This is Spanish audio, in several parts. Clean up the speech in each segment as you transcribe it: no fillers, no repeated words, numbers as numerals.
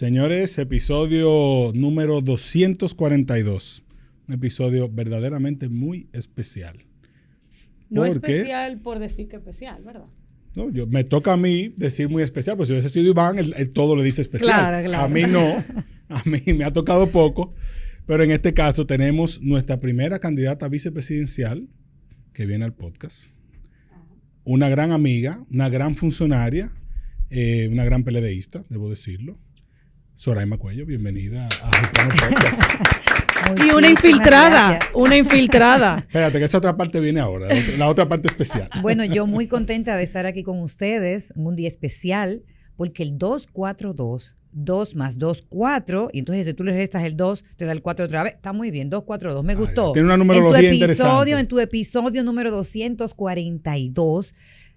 Señores, episodio número 242. Un episodio verdaderamente muy especial. No especial por decir que especial, ¿verdad? No, me toca a mí decir muy especial, pues si hubiese sido Iván, él todo le dice especial. Claro. A mí no, a mí me ha tocado poco, pero en este caso tenemos nuestra primera candidata vicepresidencial que viene al podcast. Una gran amiga, una gran funcionaria, una gran PLDista, debo decirlo. Soraima Cuello, bienvenida a Gitano Podcast. Y una infiltrada. Espérate, que esa otra parte viene ahora, la otra parte especial. Bueno, yo muy contenta de estar aquí con ustedes en un día especial, porque el 242, 2 más 2, 4, y entonces si tú le restas el 2, te da el 4 otra vez. Está muy bien, 242, me gustó. Tiene una numerología interesante. En tu episodio número 242,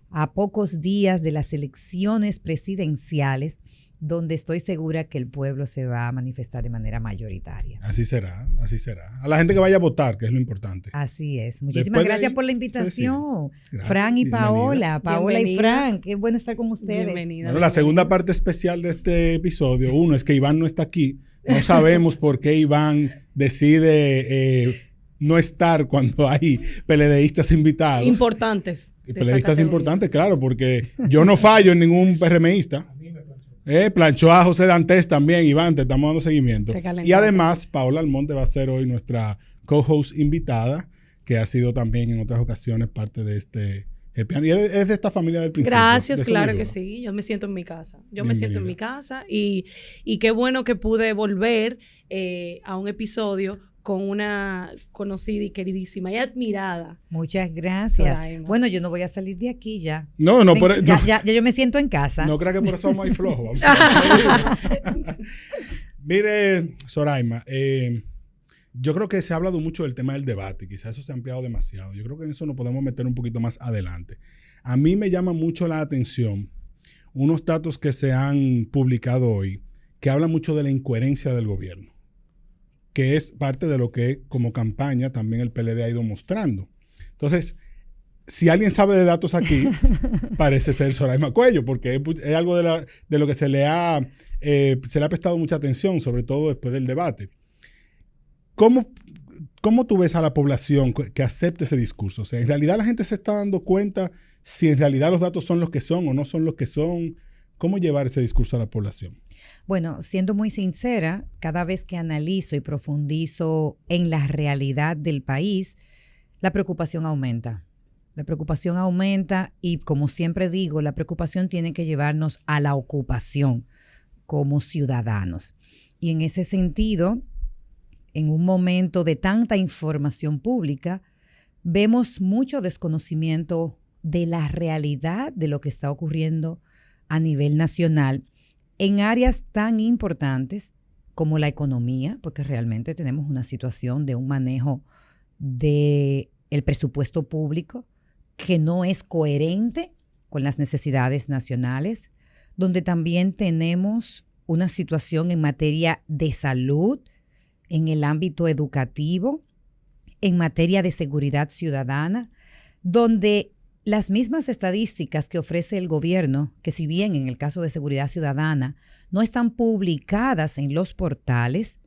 a pocos días de las elecciones presidenciales, donde estoy segura que el pueblo se va a manifestar de manera mayoritaria. Así será, así será. A la gente que vaya a votar, que es lo importante. Así es. Muchísimas gracias por la invitación. Fran y Paola. Paola y Fran, qué bueno estar con ustedes. Bienvenida. Bueno, la segunda parte especial de este episodio, uno es que Iván no está aquí. No sabemos por qué Iván decide no estar cuando hay PLDistas invitados. Importantes. PLDistas importantes, claro, porque yo no fallo en ningún PRMista. Planchó a José Dantes también, Iván, te estamos dando seguimiento. Y además, Paola Almonte va a ser hoy nuestra co-host invitada, que ha sido también en otras ocasiones parte de este piano. Y es de esta familia del principio. Gracias, claro que sí. Yo me siento en mi casa. Y qué bueno que pude volver a un episodio con una conocida y queridísima y admirada. Muchas gracias. Soraima. Bueno, yo no voy a salir de aquí ya. Ya yo me siento en casa. No creo que por eso vamos a ir flojos. Mire, Soraima, yo creo que se ha hablado mucho del tema del debate. Quizás eso se ha ampliado demasiado. Yo creo que en eso nos podemos meter un poquito más adelante. A mí me llama mucho la atención unos datos que se han publicado hoy que hablan mucho de la incoherencia del gobierno, que es parte de lo que como campaña también el PLD ha ido mostrando. Entonces, si alguien sabe de datos aquí, parece ser Soraima Cuello, porque es algo de lo que se le ha prestado mucha atención, sobre todo después del debate. ¿Cómo tú ves a la población que acepte ese discurso? O sea, ¿en realidad la gente se está dando cuenta si en realidad los datos son los que son o no son los que son? ¿Cómo llevar ese discurso a la población? Bueno, siendo muy sincera, cada vez que analizo y profundizo en la realidad del país, la preocupación aumenta. La preocupación aumenta y, como siempre digo, la preocupación tiene que llevarnos a la ocupación como ciudadanos. Y en ese sentido, en un momento de tanta información pública, vemos mucho desconocimiento de la realidad de lo que está ocurriendo a nivel nacional en áreas tan importantes como la economía, porque realmente tenemos una situación de un manejo del presupuesto público que no es coherente con las necesidades nacionales, donde también tenemos una situación en materia de salud, en el ámbito educativo, en materia de seguridad ciudadana, donde las mismas estadísticas que ofrece el gobierno, que si bien en el caso de seguridad ciudadana no están publicadas en los portales,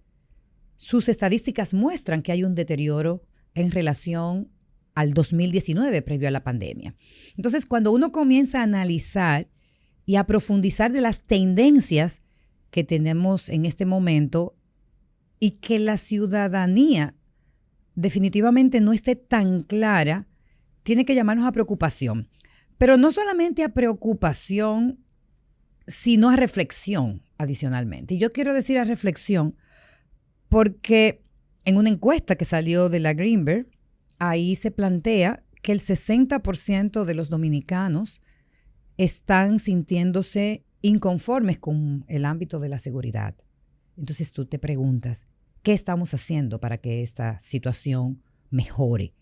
sus estadísticas muestran que hay un deterioro en relación al 2019, previo a la pandemia. Entonces, cuando uno comienza a analizar y a profundizar de las tendencias que tenemos en este momento y que la ciudadanía definitivamente no esté tan clara, tiene que llamarnos a preocupación. Pero no solamente a preocupación, sino a reflexión adicionalmente. Y yo quiero decir a reflexión porque en una encuesta que salió de la Greenberg, ahí se plantea que el 60% de los dominicanos están sintiéndose inconformes con el ámbito de la seguridad. Entonces tú te preguntas, ¿qué estamos haciendo para que esta situación mejore?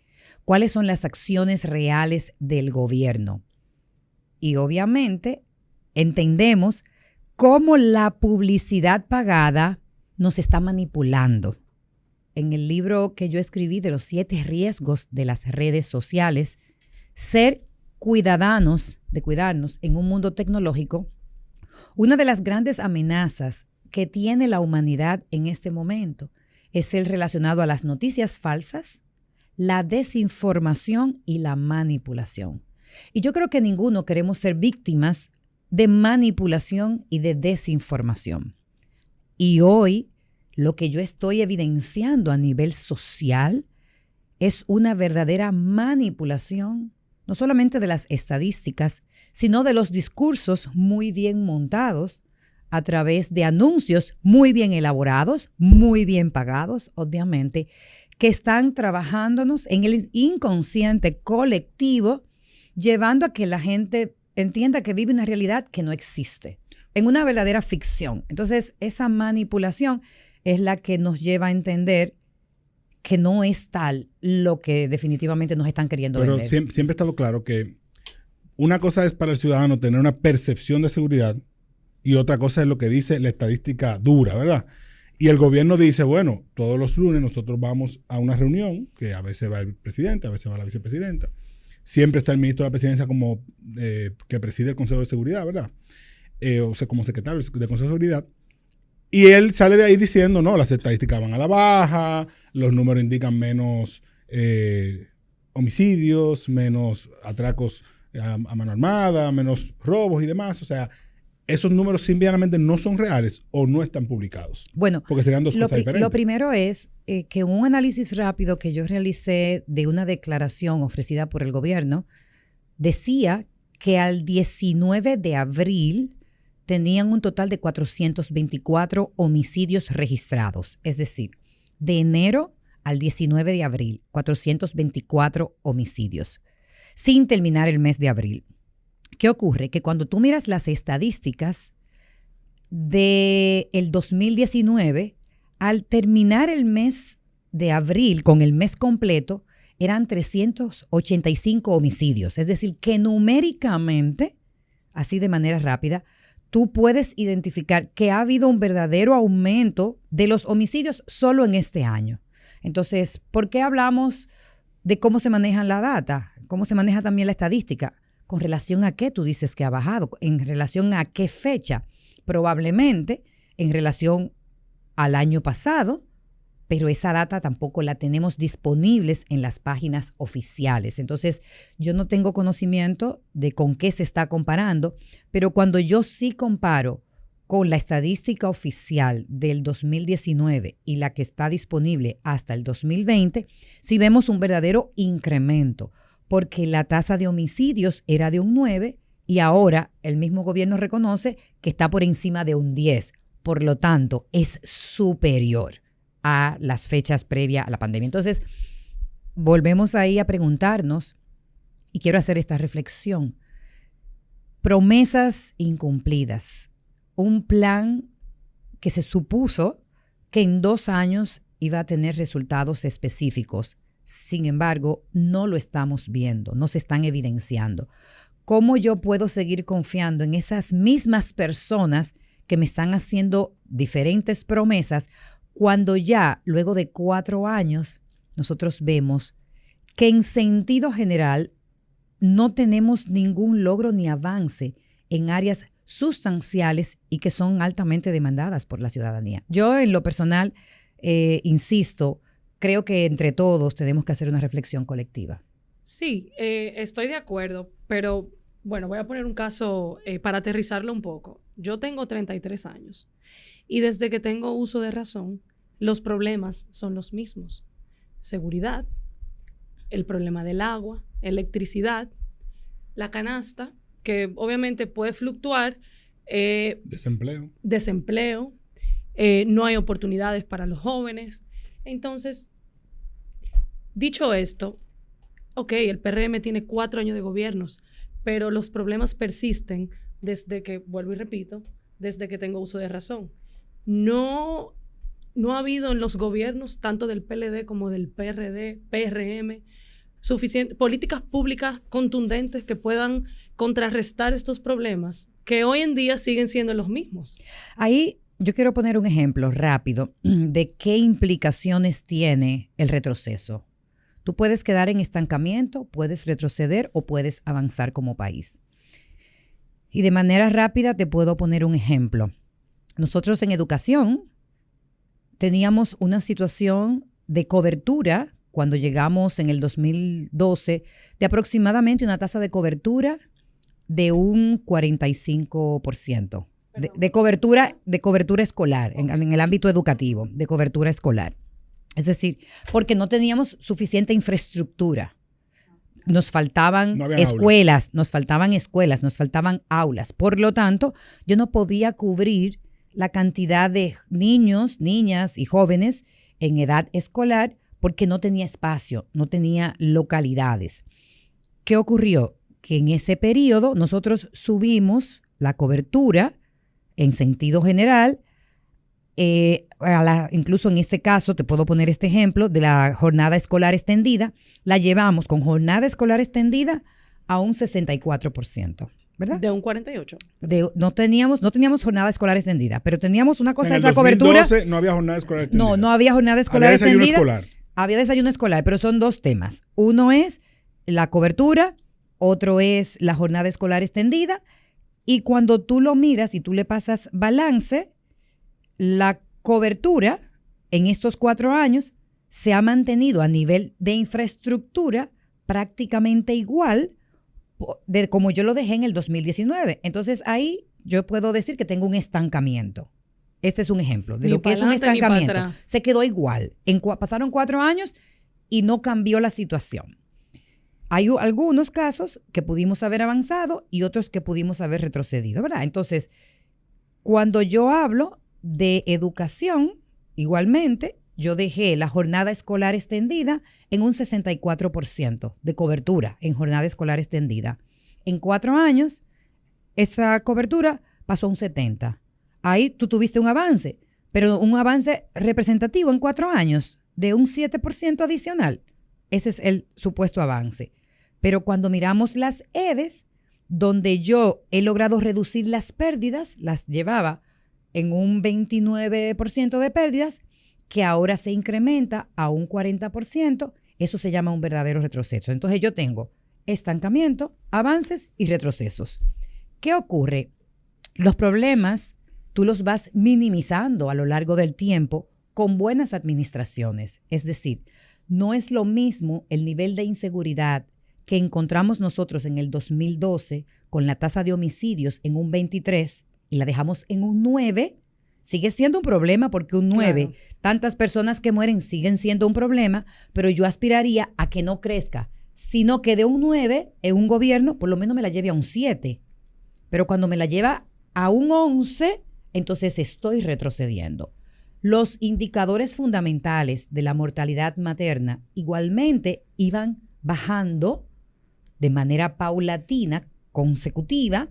¿Cuáles son las acciones reales del gobierno? Y obviamente entendemos cómo la publicidad pagada nos está manipulando. En el libro que yo escribí de los 7 riesgos de las redes sociales, ser cuidarnos en un mundo tecnológico, una de las grandes amenazas que tiene la humanidad en este momento es el relacionado a las noticias falsas, la desinformación y la manipulación. Y yo creo que ninguno queremos ser víctimas de manipulación y de desinformación. Y hoy lo que yo estoy evidenciando a nivel social es una verdadera manipulación, no solamente de las estadísticas, sino de los discursos muy bien montados a través de anuncios muy bien elaborados, muy bien pagados, obviamente, que están trabajándonos en el inconsciente colectivo, llevando a que la gente entienda que vive una realidad que no existe, en una verdadera ficción. Entonces, esa manipulación es la que nos lleva a entender que no es tal lo que definitivamente nos están queriendo vender. Pero siempre ha estado claro que una cosa es para el ciudadano tener una percepción de seguridad y otra cosa es lo que dice la estadística dura, ¿verdad? Y el gobierno dice, bueno, todos los lunes nosotros vamos a una reunión, que a veces va el presidente, a veces va la vicepresidenta. Siempre está el ministro de la presidencia como que preside el Consejo de Seguridad, ¿verdad? O sea, como secretario del Consejo de Seguridad. Y él sale de ahí diciendo, no, las estadísticas van a la baja, los números indican menos homicidios, menos atracos a mano armada, menos robos y demás. O sea, esos números simplemente no son reales o no están publicados. Bueno, porque serían dos cosas diferentes. Lo primero es que un análisis rápido que yo realicé de una declaración ofrecida por el gobierno decía que al 19 de abril tenían un total de 424 homicidios registrados. Es decir, de enero al 19 de abril, 424 homicidios, sin terminar el mes de abril. ¿Qué ocurre? Que cuando tú miras las estadísticas del 2019, al terminar el mes de abril con el mes completo, eran 385 homicidios. Es decir, que numéricamente, así de manera rápida, tú puedes identificar que ha habido un verdadero aumento de los homicidios solo en este año. Entonces, ¿por qué hablamos de cómo se manejan la data? ¿Cómo se maneja también la estadística? ¿Con relación a qué tú dices que ha bajado? ¿En relación a qué fecha? Probablemente en relación al año pasado, pero esa data tampoco la tenemos disponibles en las páginas oficiales. Entonces, yo no tengo conocimiento de con qué se está comparando, pero cuando yo sí comparo con la estadística oficial del 2019 y la que está disponible hasta el 2020, sí vemos un verdadero incremento, porque la tasa de homicidios era de un 9 y ahora el mismo gobierno reconoce que está por encima de un 10. Por lo tanto, es superior a las fechas previas a la pandemia. Entonces, volvemos ahí a preguntarnos, y quiero hacer esta reflexión. Promesas incumplidas. Un plan que se supuso que en 2 años iba a tener resultados específicos. Sin embargo, no lo estamos viendo, no se están evidenciando. ¿Cómo yo puedo seguir confiando en esas mismas personas que me están haciendo diferentes promesas cuando ya, luego de 4 años, nosotros vemos que en sentido general no tenemos ningún logro ni avance en áreas sustanciales y que son altamente demandadas por la ciudadanía? Yo, en lo personal, insisto, creo que entre todos tenemos que hacer una reflexión colectiva. Sí, estoy de acuerdo, pero bueno, voy a poner un caso para aterrizarlo un poco. Yo tengo 33 años y desde que tengo uso de razón, los problemas son los mismos. Seguridad, el problema del agua, electricidad, la canasta, que obviamente puede fluctuar. Desempleo, no hay oportunidades para los jóvenes. Entonces, dicho esto, ok, el PRM tiene 4 años de gobiernos, pero los problemas persisten desde que, vuelvo y repito, desde que tengo uso de razón. No ha habido en los gobiernos, tanto del PLD como del PRD, PRM, políticas públicas contundentes que puedan contrarrestar estos problemas, que hoy en día siguen siendo los mismos. Ahí yo quiero poner un ejemplo rápido de qué implicaciones tiene el retroceso. Tú puedes quedar en estancamiento, puedes retroceder o puedes avanzar como país. Y de manera rápida te puedo poner un ejemplo. nosotros en educación teníamos una situación de cobertura cuando llegamos en el 2012 de aproximadamente una tasa de cobertura de un 45%. De cobertura escolar, en el ámbito educativo, de cobertura escolar. Es decir, porque no teníamos suficiente infraestructura. Nos faltaban escuelas, nos faltaban aulas. Por lo tanto, yo no podía cubrir la cantidad de niños, niñas y jóvenes en edad escolar porque no tenía espacio, no tenía localidades. ¿Qué ocurrió? Que en ese periodo nosotros subimos la cobertura en sentido general, incluso en este caso, te puedo poner este ejemplo de la jornada escolar extendida, la llevamos con jornada escolar extendida a un 64%, ¿verdad? De un 48%. No teníamos jornada escolar extendida, pero teníamos una cosa, es la cobertura. En el 2012 no había jornada escolar extendida. No había jornada escolar extendida. Había desayuno escolar. Había desayuno escolar, pero son dos temas. Uno es la cobertura, otro es la jornada escolar extendida. Y cuando tú lo miras y tú le pasas balance, la cobertura en estos 4 años se ha mantenido a nivel de infraestructura prácticamente igual de como yo lo dejé en el 2019. Entonces ahí yo puedo decir que tengo un estancamiento. Este es un ejemplo de lo que es un estancamiento. Se quedó igual. Pasaron 4 años y no cambió la situación. Hay algunos casos que pudimos haber avanzado y otros que pudimos haber retrocedido, ¿verdad? Entonces, cuando yo hablo de educación, igualmente, yo dejé la jornada escolar extendida en un 64% de cobertura en jornada escolar extendida. En 4 años, esa cobertura pasó a un 70%. Ahí tú tuviste un avance, pero un avance representativo en 4 años de un 7% adicional. Ese es el supuesto avance. Pero cuando miramos las EDES, donde yo he logrado reducir las pérdidas, las llevaba en un 29% de pérdidas, que ahora se incrementa a un 40%, eso se llama un verdadero retroceso. Entonces yo tengo estancamiento, avances y retrocesos. ¿Qué ocurre? Los problemas tú los vas minimizando a lo largo del tiempo con buenas administraciones. Es decir, no es lo mismo el nivel de inseguridad que encontramos nosotros en el 2012 con la tasa de homicidios en un 23 y la dejamos en un 9, sigue siendo un problema porque un 9, claro, tantas personas que mueren siguen siendo un problema, pero yo aspiraría a que no crezca, sino que de un 9 en un gobierno por lo menos me la lleve a un 7. Pero cuando me la lleva a un 11, entonces estoy retrocediendo. Los indicadores fundamentales de la mortalidad materna igualmente iban bajando de manera paulatina, consecutiva,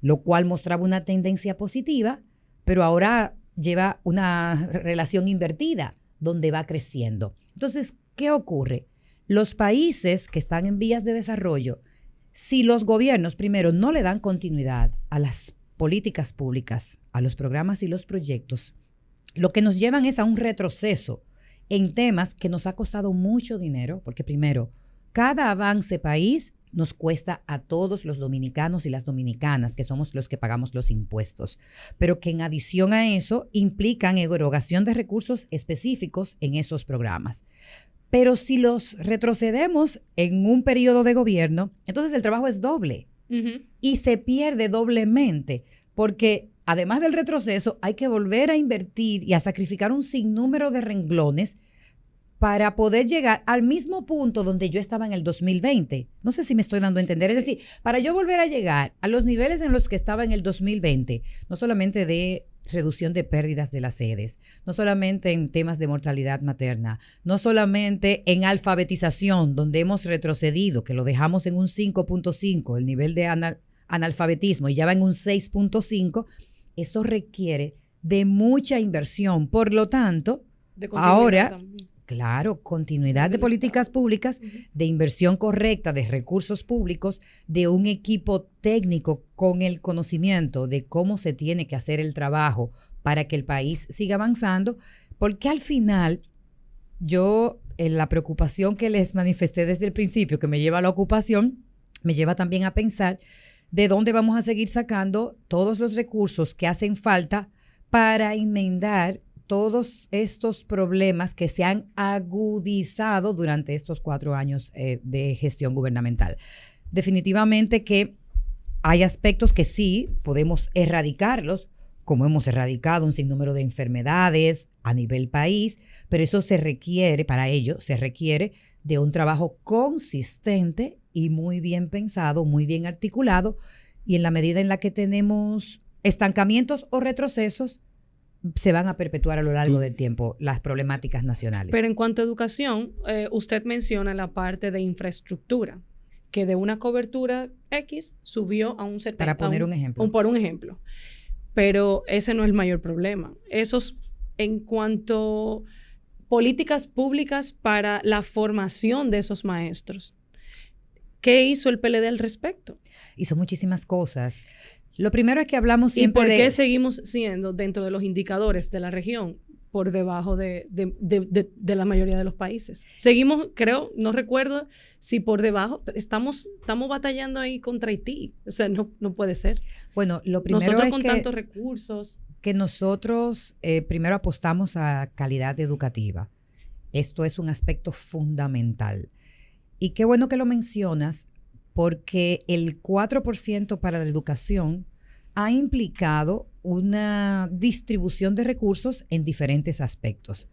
lo cual mostraba una tendencia positiva, pero ahora lleva una relación invertida, donde va creciendo. Entonces, ¿qué ocurre? Los países que están en vías de desarrollo, si los gobiernos primero no le dan continuidad a las políticas públicas, a los programas y los proyectos, lo que nos llevan es a un retroceso en temas que nos ha costado mucho dinero, porque primero, cada avance país nos cuesta a todos los dominicanos y las dominicanas, que somos los que pagamos los impuestos, pero que en adición a eso implican erogación de recursos específicos en esos programas. Pero si los retrocedemos en un periodo de gobierno, entonces el trabajo es doble y se pierde doblemente, porque además del retroceso hay que volver a invertir y a sacrificar un sinnúmero de renglones para poder llegar al mismo punto donde yo estaba en el 2020. No sé si me estoy dando a entender. Sí. Es decir, para yo volver a llegar a los niveles en los que estaba en el 2020, no solamente de reducción de pérdidas de las sedes, no solamente en temas de mortalidad materna, no solamente en alfabetización, donde hemos retrocedido, que lo dejamos en un 5.5, el nivel de analfabetismo, y ya va en un 6.5, eso requiere de mucha inversión. Por lo tanto, ahora... también. Claro, continuidad de políticas públicas, de inversión correcta de recursos públicos, de un equipo técnico con el conocimiento de cómo se tiene que hacer el trabajo para que el país siga avanzando, porque al final yo, en la preocupación que les manifesté desde el principio, que me lleva a la ocupación, me lleva también a pensar de dónde vamos a seguir sacando todos los recursos que hacen falta para enmendar todos estos problemas que se han agudizado durante estos 4 años de gestión gubernamental. Definitivamente que hay aspectos que sí podemos erradicarlos, como hemos erradicado un sinnúmero de enfermedades a nivel país, pero eso para ello se requiere de un trabajo consistente y muy bien pensado, muy bien articulado, y en la medida en la que tenemos estancamientos o retrocesos, se van a perpetuar a lo largo del tiempo las problemáticas nacionales. Pero en cuanto a educación, usted menciona la parte de infraestructura, que de una cobertura X subió a un 70%. Para poner un ejemplo. Por un ejemplo. Pero ese no es el mayor problema. Esos, en cuanto a políticas públicas para la formación de esos maestros, ¿qué hizo el PLD al respecto? Hizo muchísimas cosas. Lo primero es que hablamos siempre ¿Y por qué seguimos siendo, dentro de los indicadores de la región, por debajo de la mayoría de los países? Seguimos, creo, no recuerdo si por debajo, estamos batallando ahí contra Haití. O sea, no puede ser. Bueno, lo primero nosotros es con tantos recursos. Que nosotros primero apostamos a calidad educativa. Esto es un aspecto fundamental. Y qué bueno que lo mencionas, porque el 4% para la educación ha implicado una distribución de recursos en diferentes aspectos.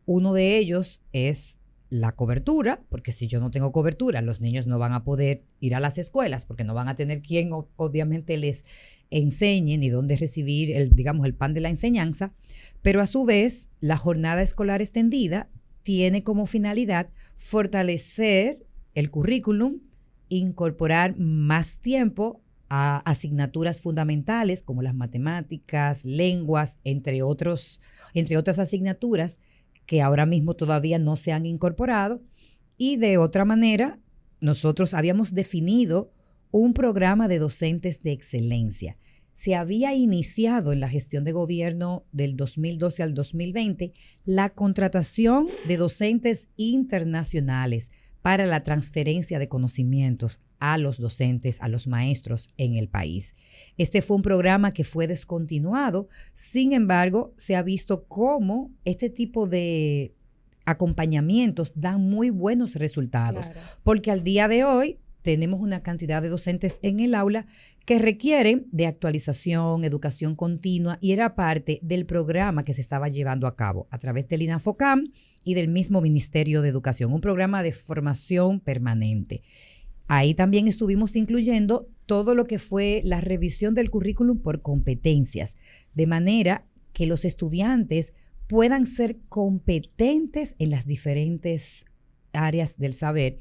Uno de ellos es la cobertura, porque si yo no tengo cobertura, los niños no van a poder ir a las escuelas, porque no van a tener quien obviamente les enseñe ni dónde recibir el pan de la enseñanza. Pero a su vez, la jornada escolar extendida tiene como finalidad fortalecer el currículum, incorporar más tiempo a asignaturas fundamentales como las matemáticas, lenguas, entre otras asignaturas que ahora mismo todavía no se han incorporado. Y de otra manera, nosotros habíamos definido un programa de docentes de excelencia. Se había iniciado en la gestión de gobierno del 2012 al 2020 la contratación de docentes internacionales para la transferencia de conocimientos a los docentes, a los maestros en el país. Este fue un programa que fue descontinuado. Sin embargo, se ha visto cómo este tipo de acompañamientos dan muy buenos resultados, claro, porque al día de hoy tenemos una cantidad de docentes en el aula que requieren de actualización, educación continua, y era parte del programa que se estaba llevando a cabo a través del INAFOCAM y del mismo Ministerio de Educación, un programa de formación permanente. Ahí también estuvimos incluyendo todo lo que fue la revisión del currículum por competencias, de manera que los estudiantes puedan ser competentes en las diferentes áreas del saber,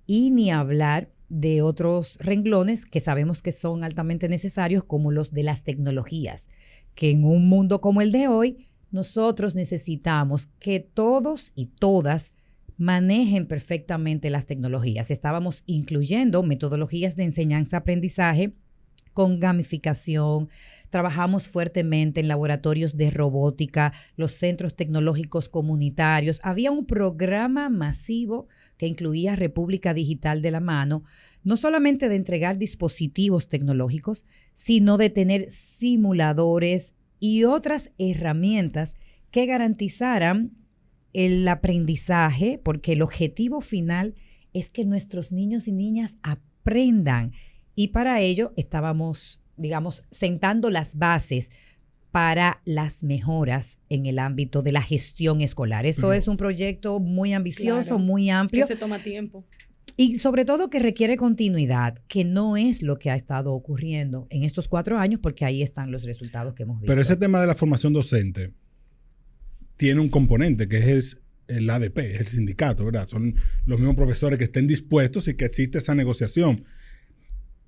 y ni hablar de otros renglones que sabemos que son altamente necesarios, como los de las tecnologías, que en un mundo como el de hoy, nosotros necesitamos que todos y todas manejen perfectamente las tecnologías. Estábamos incluyendo metodologías de enseñanza-aprendizaje con gamificación. Trabajamos fuertemente en laboratorios de robótica, los centros tecnológicos comunitarios. Había un programa masivo que incluía República Digital de la mano, no solamente de entregar dispositivos tecnológicos, sino de tener simuladores y otras herramientas que garantizaran el aprendizaje, porque el objetivo final es que nuestros niños y niñas aprendan. Y para ello estábamos, sentando las bases para las mejoras en el ámbito de la gestión escolar. Esto es un proyecto muy ambicioso, claro, muy amplio. Que se toma tiempo. Y sobre todo que requiere continuidad, que no es lo que ha estado ocurriendo en estos 4 años, porque ahí están los resultados que hemos visto. Pero ese tema de la formación docente tiene un componente que es el ADP, es el sindicato, ¿verdad? Son los mismos profesores que estén dispuestos y que existe esa negociación.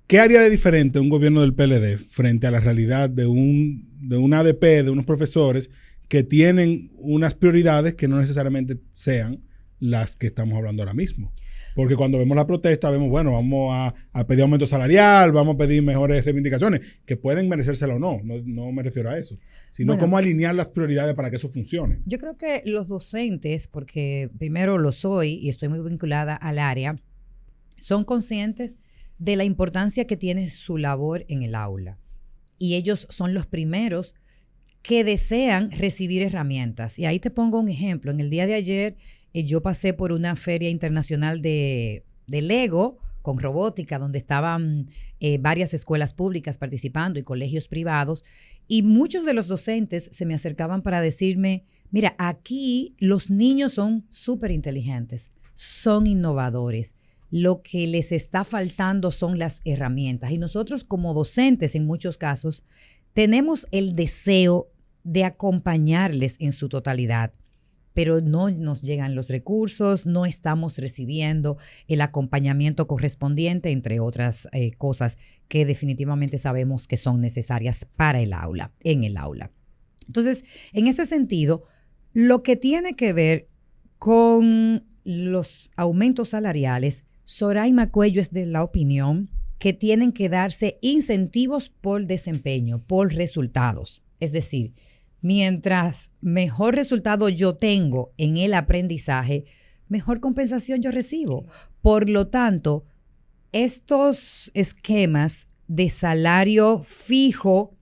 ¿Qué haría de diferente un gobierno del PLD frente a la realidad de un ADP, de unos profesores que tienen unas prioridades que no necesariamente sean las que estamos hablando ahora mismo? Porque cuando vemos la protesta, vemos, bueno, vamos a pedir aumento salarial, vamos a pedir mejores reivindicaciones, que pueden merecérselo o no me refiero a eso, sino cómo alinear las prioridades para que eso funcione. Yo creo que los docentes, porque primero lo soy y estoy muy vinculada al área, son conscientes de la importancia que tiene su labor en el aula. Y ellos son los primeros que desean recibir herramientas. Y ahí te pongo un ejemplo. En el día de ayer yo pasé por una feria internacional de Lego con robótica, donde estaban varias escuelas públicas participando y colegios privados, y muchos de los docentes se me acercaban para decirme, mira, aquí los niños son súper inteligentes, son innovadores. Lo que les está faltando son las herramientas. Y nosotros como docentes, en muchos casos, tenemos el deseo de acompañarles en su totalidad, pero no nos llegan los recursos, no estamos recibiendo el acompañamiento correspondiente, entre otras cosas que definitivamente sabemos que son necesarias para el aula, en el aula. Entonces, en ese sentido, lo que tiene que ver con los aumentos salariales, Soraima Cuello es de la opinión que tienen que darse incentivos por desempeño, por resultados. Es decir, mientras mejor resultado yo tengo en el aprendizaje, mejor compensación yo recibo. Por lo tanto, estos esquemas de salario fijo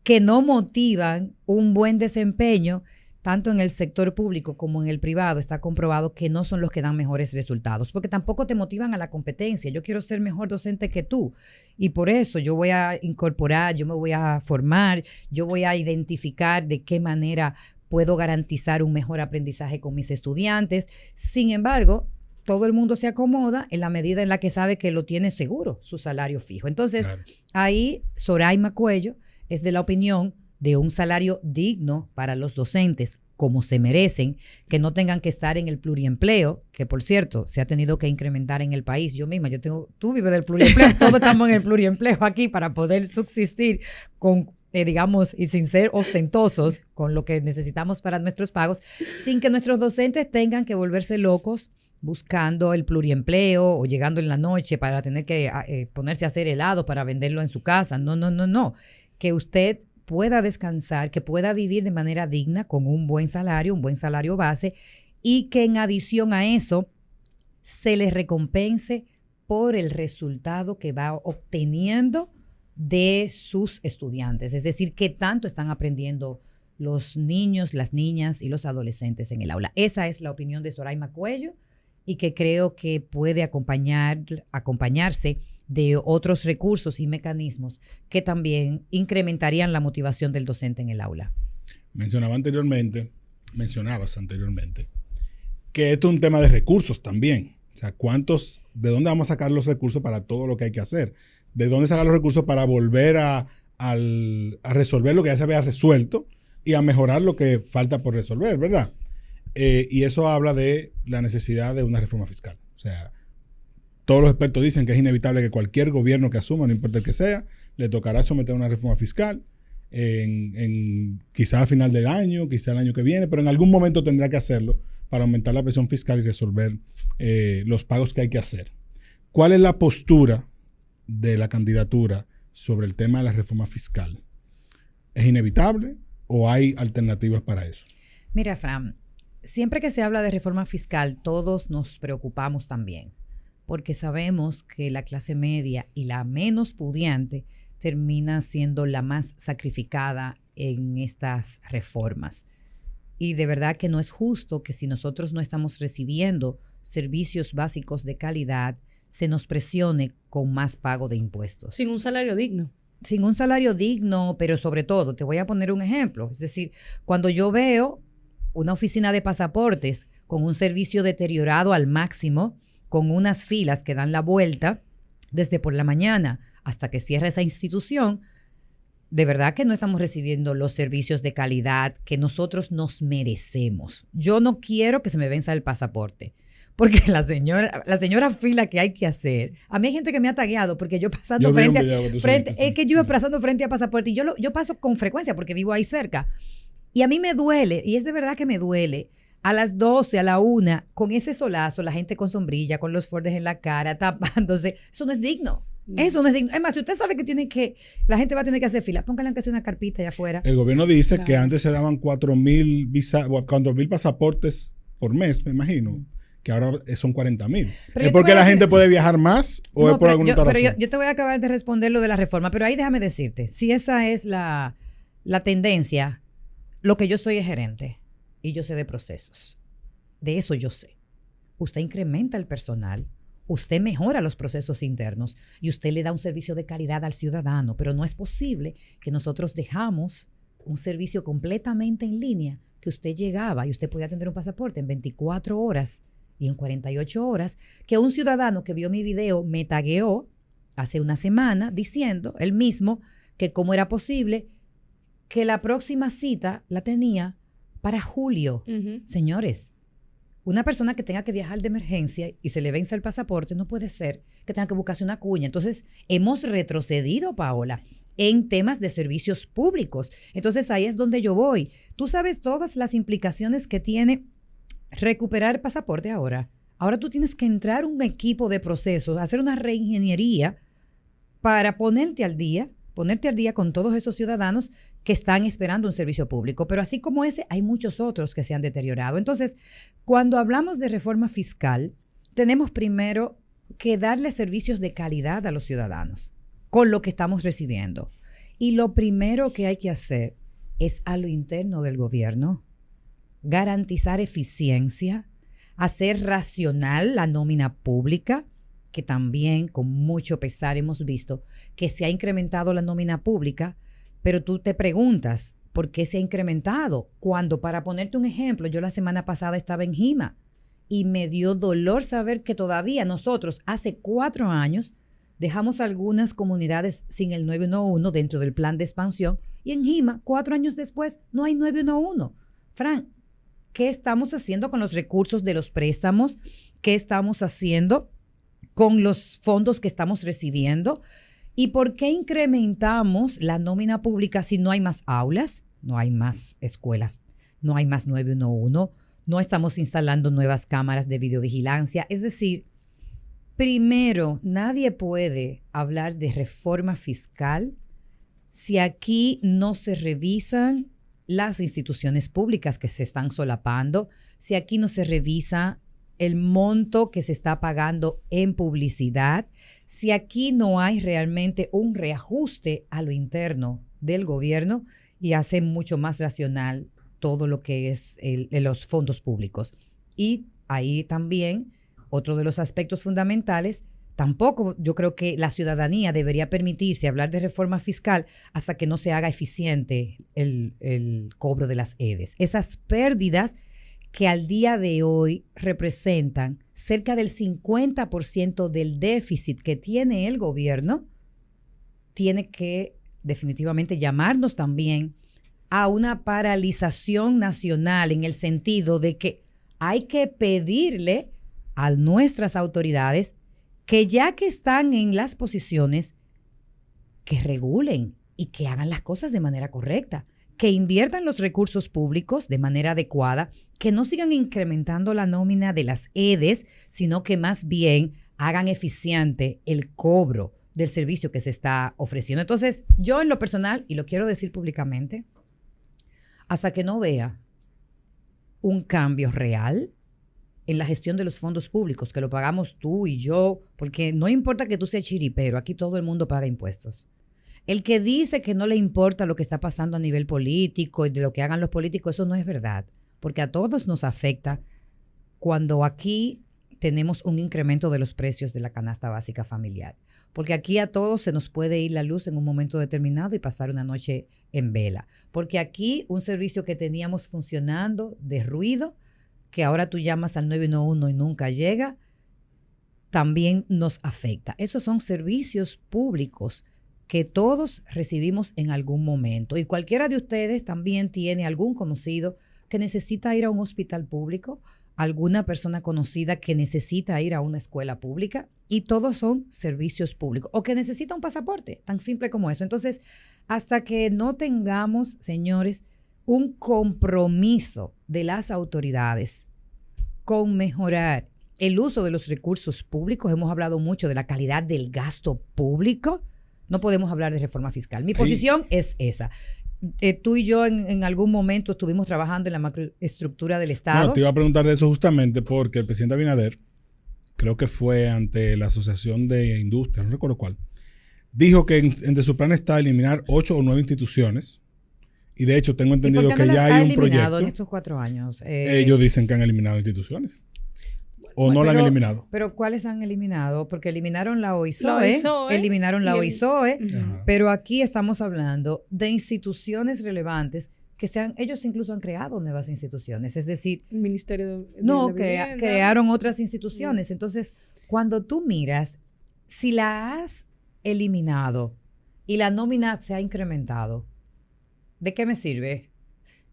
que no motivan un buen desempeño, tanto en el sector público como en el privado, está comprobado que no son los que dan mejores resultados, porque tampoco te motivan a la competencia. Yo quiero ser mejor docente que tú y por eso yo voy a incorporar, yo me voy a formar, yo voy a identificar de qué manera puedo garantizar un mejor aprendizaje con mis estudiantes. Sin embargo, todo el mundo se acomoda en la medida en la que sabe que lo tiene seguro, su salario fijo. Entonces, claro, ahí Soraima Cuello es de la opinión de un salario digno para los docentes, como se merecen, que no tengan que estar en el pluriempleo, que por cierto, se ha tenido que incrementar en el país. Yo misma, tú vives del pluriempleo, todos estamos en el pluriempleo aquí para poder subsistir con, digamos, y sin ser ostentosos con lo que necesitamos para nuestros pagos, sin que nuestros docentes tengan que volverse locos buscando el pluriempleo o llegando en la noche para tener que ponerse a hacer helado para venderlo en su casa. No. Que usted pueda descansar, que pueda vivir de manera digna con un buen salario base, y que en adición a eso se les recompense por el resultado que va obteniendo de sus estudiantes. Es decir, qué tanto están aprendiendo los niños, las niñas y los adolescentes en el aula. Esa es la opinión de Soraima Cuello y que creo que puede acompañarse de otros recursos y mecanismos que también incrementarían la motivación del docente en el aula. Mencionabas anteriormente que esto es un tema de recursos también. O sea, ¿de dónde vamos a sacar los recursos para todo lo que hay que hacer? ¿De dónde sacar los recursos para volver a resolver lo que ya se había resuelto y a mejorar lo que falta por resolver, ¿verdad? Y eso habla de la necesidad de una reforma fiscal. O sea, todos los expertos dicen que es inevitable que cualquier gobierno que asuma, no importa el que sea, le tocará someter una reforma fiscal, quizá a final del año, quizá el año que viene, pero en algún momento tendrá que hacerlo para aumentar la presión fiscal y resolver los pagos que hay que hacer. ¿Cuál es la postura de la candidatura sobre el tema de la reforma fiscal? ¿Es inevitable o hay alternativas para eso? Mira, Fran, siempre que se habla de reforma fiscal, todos nos preocupamos también, porque sabemos que la clase media y la menos pudiente termina siendo la más sacrificada en estas reformas. Y de verdad que no es justo que si nosotros no estamos recibiendo servicios básicos de calidad, se nos presione con más pago de impuestos. Sin un salario digno. Sin un salario digno, pero sobre todo, te voy a poner un ejemplo. Es decir, cuando yo veo una oficina de pasaportes con un servicio deteriorado al máximo, con unas filas que dan la vuelta desde por la mañana hasta que cierra esa institución, de verdad que no estamos recibiendo los servicios de calidad que nosotros nos merecemos. Yo no quiero que se me venza el pasaporte, porque la señora fila que hay que hacer, a mí hay gente que me ha tagueado porque yo pasando yo iba pasando frente a pasaporte y yo paso con frecuencia porque vivo ahí cerca. Y a mí me duele, y es de verdad que me duele, a las 12, a la 1, con ese solazo, la gente con sombrilla, con los bordes en la cara, tapándose. Eso no es digno. Eso no es digno. Es más, si usted sabe que la gente va a tener que hacer fila, póngale aunque sea una carpita allá afuera. El gobierno dice que antes se daban 4,000 pasaportes por mes, me imagino, que ahora son 40,000. ¿Es porque la gente puede viajar más o es por alguna otra razón? Pero yo te voy a acabar de responder lo de la reforma, pero ahí déjame decirte, si esa es la tendencia, Lo que yo soy es gerente y yo sé de procesos. De eso yo sé. Usted incrementa el personal, usted mejora los procesos internos y usted le da un servicio de calidad al ciudadano, pero no es posible que nosotros dejamos un servicio completamente en línea, que usted llegaba y usted podía tener un pasaporte en 24 horas y en 48 horas, que un ciudadano que vio mi video me tagueó hace una semana diciendo él mismo que cómo era posible que la próxima cita la tenía para julio. Señores, una persona que tenga que viajar de emergencia y se le vence el pasaporte, no puede ser que tenga que buscarse una cuña. Entonces, hemos retrocedido, Paola, en temas de servicios públicos. Entonces, ahí es donde yo voy. Tú sabes todas las implicaciones que tiene recuperar pasaporte ahora. Ahora tú tienes que entrar un equipo de procesos, hacer una reingeniería para ponerte al día con todos esos ciudadanos que están esperando un servicio público. Pero así como ese, hay muchos otros que se han deteriorado. Entonces, cuando hablamos de reforma fiscal, tenemos primero que darle servicios de calidad a los ciudadanos con lo que estamos recibiendo. Y lo primero que hay que hacer es a lo interno del gobierno, garantizar eficiencia, hacer racional la nómina pública, que también con mucho pesar hemos visto que se ha incrementado la nómina pública, pero tú te preguntas, ¿por qué se ha incrementado? Cuando, para ponerte un ejemplo, yo la semana pasada estaba en Jima y me dio dolor saber que todavía nosotros hace 4 años dejamos algunas comunidades sin el 911 dentro del plan de expansión y en Jima, 4 años después, no hay 911. Fran, ¿qué estamos haciendo con los recursos de los préstamos? ¿Qué estamos haciendo con los fondos que estamos recibiendo? ¿Y por qué incrementamos la nómina pública si no hay más aulas, no hay más escuelas, no hay más 911, no estamos instalando nuevas cámaras de videovigilancia? Es decir, primero, nadie puede hablar de reforma fiscal si aquí no se revisan las instituciones públicas que se están solapando, si aquí no se revisa el monto que se está pagando en publicidad, si aquí no hay realmente un reajuste a lo interno del gobierno y hace mucho más racional todo lo que es los fondos públicos. Y ahí también, otro de los aspectos fundamentales, tampoco yo creo que la ciudadanía debería permitirse hablar de reforma fiscal hasta que no se haga eficiente el cobro de las EDES. Esas pérdidas que al día de hoy representan cerca del 50% del déficit que tiene el gobierno, tiene que definitivamente llamarnos también a una paralización nacional en el sentido de que hay que pedirle a nuestras autoridades que ya que están en las posiciones, que regulen y que hagan las cosas de manera correcta, que inviertan los recursos públicos de manera adecuada, que no sigan incrementando la nómina de las EDES, sino que más bien hagan eficiente el cobro del servicio que se está ofreciendo. Entonces, yo en lo personal, y lo quiero decir públicamente, hasta que no vea un cambio real en la gestión de los fondos públicos, que lo pagamos tú y yo, porque no importa que tú seas chiripero, aquí todo el mundo paga impuestos. El que dice que no le importa lo que está pasando a nivel político y de lo que hagan los políticos, eso no es verdad, porque a todos nos afecta cuando aquí tenemos un incremento de los precios de la canasta básica familiar, porque aquí a todos se nos puede ir la luz en un momento determinado y pasar una noche en vela, porque aquí un servicio que teníamos funcionando de ruido, que ahora tú llamas al 911 y nunca llega, también nos afecta. Esos son servicios públicos que todos recibimos en algún momento. Y cualquiera de ustedes también tiene algún conocido que necesita ir a un hospital público, alguna persona conocida que necesita ir a una escuela pública, y todos son servicios públicos. O que necesita un pasaporte, tan simple como eso. Entonces, hasta que no tengamos, señores, un compromiso de las autoridades con mejorar el uso de los recursos públicos, hemos hablado mucho de la calidad del gasto público, no podemos hablar de reforma fiscal. Mi posición es esa. Tú y yo en algún momento estuvimos trabajando en la macroestructura del Estado. No, te iba a preguntar de eso justamente porque el presidente Abinader, creo que fue ante la Asociación de Industria, no recuerdo cuál, dijo que entre su plan está eliminar 8 o 9 instituciones Y de hecho, tengo ¿Y por entendido qué que no las ya ha hay un eliminado proyecto. en estos 4 años? Ellos dicen que han eliminado instituciones. ¿O no la han eliminado? Pero ¿cuáles han eliminado? Porque eliminaron la La OISOE, OISOE eliminaron la y OISOE, Ajá. pero aquí estamos hablando de instituciones relevantes que ellos incluso han creado nuevas instituciones. Es decir, El Ministerio de no, la Vivienda. crearon otras instituciones. Entonces, cuando tú miras, si la has eliminado y la nómina se ha incrementado, ¿de qué me sirve?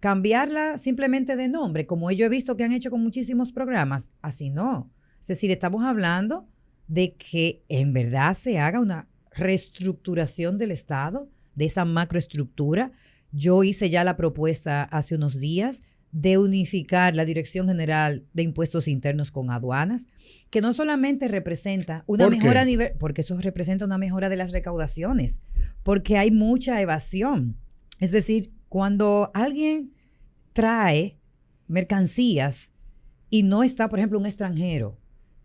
Cambiarla simplemente de nombre, como yo he visto que han hecho con muchísimos programas, así no. Es decir, estamos hablando de que en verdad se haga una reestructuración del Estado, de esa macroestructura. Yo hice ya la propuesta hace unos días de unificar la Dirección General de Impuestos Internos con Aduanas, que no solamente representa una ¿Por qué? mejora a nivel, porque eso representa una mejora de las recaudaciones, porque hay mucha evasión. Es decir, cuando alguien trae mercancías y no está, por ejemplo, un extranjero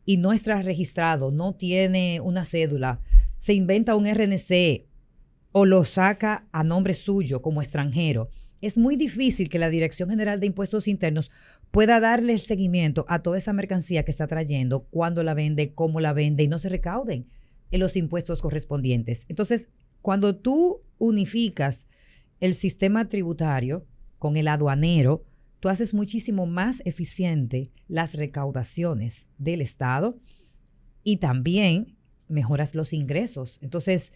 y no está registrado, no tiene una cédula, se inventa un RNC o lo saca a nombre suyo como extranjero, es muy difícil que la Dirección General de Impuestos Internos pueda darle el seguimiento a toda esa mercancía que está trayendo, cuándo la vende, cómo la vende, y no se recauden en los impuestos correspondientes. Entonces, cuando tú unificas el sistema tributario con el aduanero, tú haces muchísimo más eficiente las recaudaciones del Estado y también mejoras los ingresos. Entonces,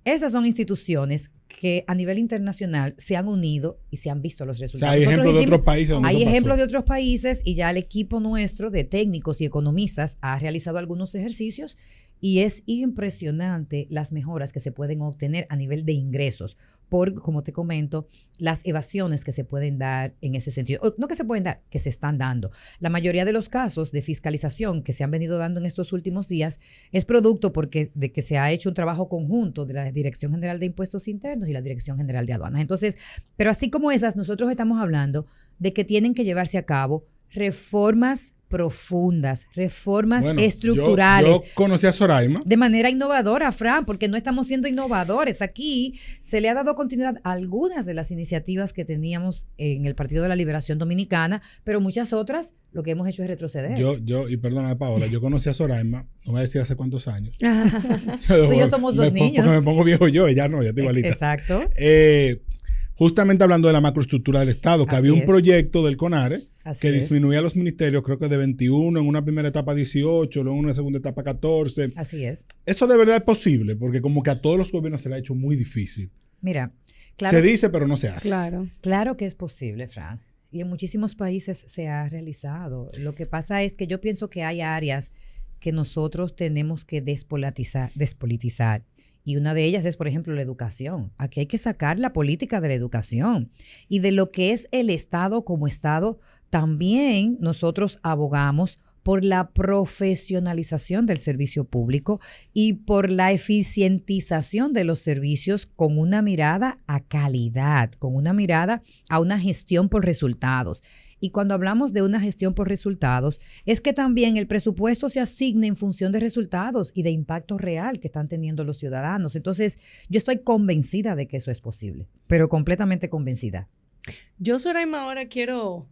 esas son instituciones que a nivel internacional se han unido y se han visto los O sea, resultados. hay ejemplos de otros países donde Hay eso ejemplos pasó. de otros países y ya el equipo nuestro de técnicos y economistas ha realizado algunos ejercicios y es impresionante las mejoras que se pueden obtener a nivel de ingresos por, como te comento, las evasiones que se pueden dar en ese sentido. O, no que se pueden dar, que se están dando. La mayoría de los casos de fiscalización que se han venido dando en estos últimos días es producto de que se ha hecho un trabajo conjunto de la Dirección General de Impuestos Internos y la Dirección General de Aduanas. Entonces, pero así como esas, nosotros estamos hablando de que tienen que llevarse a cabo reformas profundas, reformas Bueno, estructurales. Yo conocí a Soraima. De manera innovadora, Fran, porque no estamos siendo innovadores. Aquí se le ha dado continuidad a algunas de las iniciativas que teníamos en el Partido de la Liberación Dominicana, pero muchas otras lo que hemos hecho es retroceder. Y perdona, Paola, yo conocí a Soraima, no voy a decir hace cuántos años. Tú y yo somos dos niños. Porque me pongo viejo yo, ella no, ya estoy igualita. Exacto. Justamente hablando de la macroestructura del Estado, que Así había un es. proyecto del CONARE Así que es. disminuía los ministerios, creo que de 21, en una primera etapa 18, luego en una segunda etapa 14. Así es. Eso de verdad es posible, porque como que a todos los gobiernos se le ha hecho muy difícil. Mira, claro, Se dice, pero no se hace. Claro. claro que es posible, Fran. Y en muchísimos países se ha realizado. Lo que pasa es que yo pienso que hay áreas que nosotros tenemos que despolitizar. Y una de ellas es, por ejemplo, la educación. Aquí hay que sacar la política de la educación. Y de lo que es el Estado como Estado, también nosotros abogamos por la profesionalización del servicio público y por la eficientización de los servicios con una mirada a calidad, con una mirada a una gestión por resultados. Y cuando hablamos de una gestión por resultados, es que también el presupuesto se asigne en función de resultados y de impacto real que están teniendo los ciudadanos. Entonces, yo estoy convencida de que eso es posible, pero completamente convencida. Yo, Soraima, ahora quiero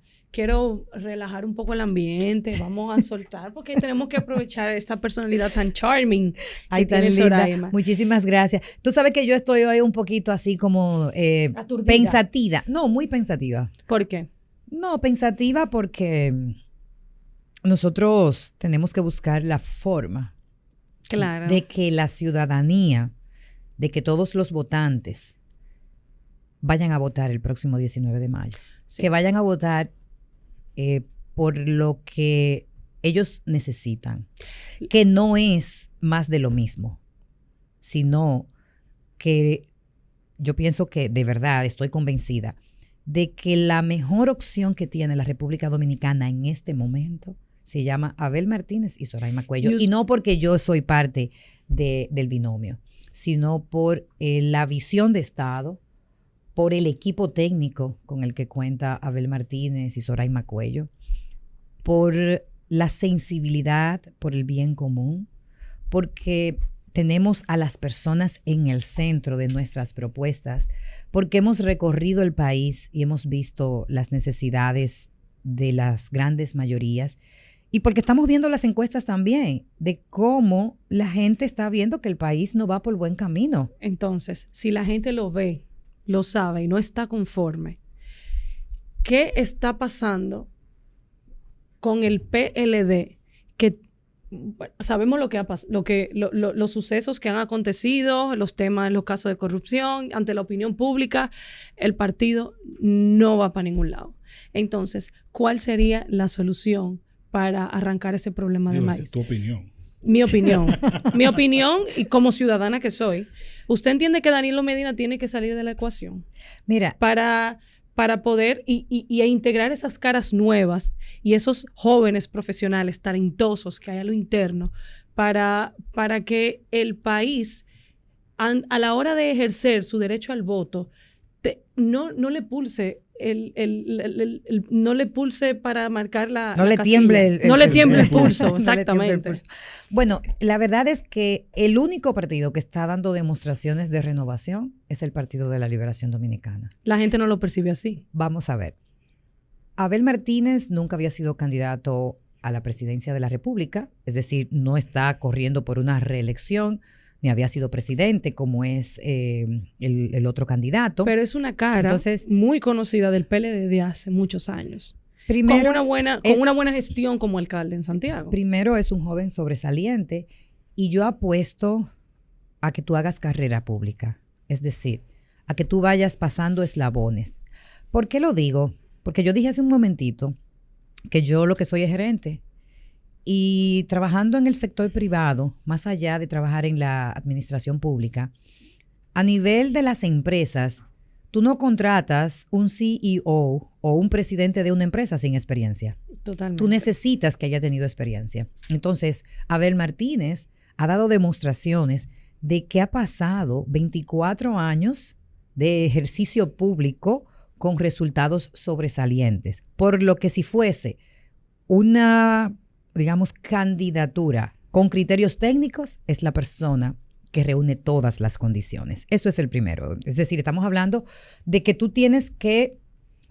relajar un poco el ambiente, vamos a soltar, porque tenemos que aprovechar esta personalidad tan charming que Ay, tan tiene linda. Soraima. Muchísimas gracias. Tú sabes que yo estoy hoy un poquito así como Aturdida. pensativa. No, muy pensativa. ¿Por qué? No, pensativa porque nosotros tenemos que buscar la forma Claro. de que la ciudadanía, de que todos los votantes vayan a votar el próximo 19 de mayo. Sí. Que vayan a votar por lo que ellos necesitan, que no es más de lo mismo, sino que yo pienso que de verdad estoy convencida de que la mejor opción que tiene la República Dominicana en este momento se llama Abel Martínez y Soraima Cuello. Y no porque yo soy parte del binomio, sino por la visión de Estado, por el equipo técnico con el que cuenta Abel Martínez y Soraima Cuello, por la sensibilidad por el bien común, porque tenemos a las personas en el centro de nuestras propuestas, porque hemos recorrido el país y hemos visto las necesidades de las grandes mayorías y porque estamos viendo las encuestas también de cómo la gente está viendo que el país no va por buen camino. Entonces, si la gente lo ve, lo sabe y no está conforme, ¿qué está pasando con el PLD? Que sabemos lo que ha pasado, los sucesos que han acontecido, los temas, los casos de corrupción, ante la opinión pública, el partido no va para ningún lado. Entonces, ¿cuál sería la solución para arrancar ese problema de maíz? Tu opinión. Mi opinión. Mi opinión, y como ciudadana que soy, ¿usted entiende que Danilo Medina tiene que salir de la ecuación? Mira, Para poder y integrar esas caras nuevas y esos jóvenes profesionales talentosos que hay a lo interno para que el país, a la hora de ejercer su derecho al voto, no le pulse no le pulse para marcar la no le casilla. tiemble No le tiemble el pulso, no le tiemble el exactamente. pulso. Bueno, la verdad es que el único partido que está dando demostraciones de renovación es el Partido de la Liberación Dominicana. La gente no lo percibe así. Vamos a ver. Abel Martínez nunca había sido candidato a la presidencia de la República, es decir, no está corriendo por una reelección, ni había sido presidente como es el otro candidato. Pero es una cara Entonces, muy conocida del PLD de hace muchos años. Primero, con una buena gestión como alcalde en Santiago. Primero es un joven sobresaliente y yo apuesto a que tú hagas carrera pública, es decir, a que tú vayas pasando eslabones. ¿Por qué lo digo? Porque yo dije hace un momentito que yo lo que soy es gerente. Y trabajando en el sector privado, más allá de trabajar en la administración pública, a nivel de las empresas, tú no contratas un CEO o un presidente de una empresa sin experiencia. Totalmente. Tú necesitas que haya tenido experiencia. Entonces, Abel Martínez ha dado demostraciones de que ha pasado 24 años de ejercicio público con resultados sobresalientes. Por lo que si fuese una, digamos, candidatura con criterios técnicos, es la persona que reúne todas las condiciones. Eso es el primero. Es decir, estamos hablando de que tú tienes que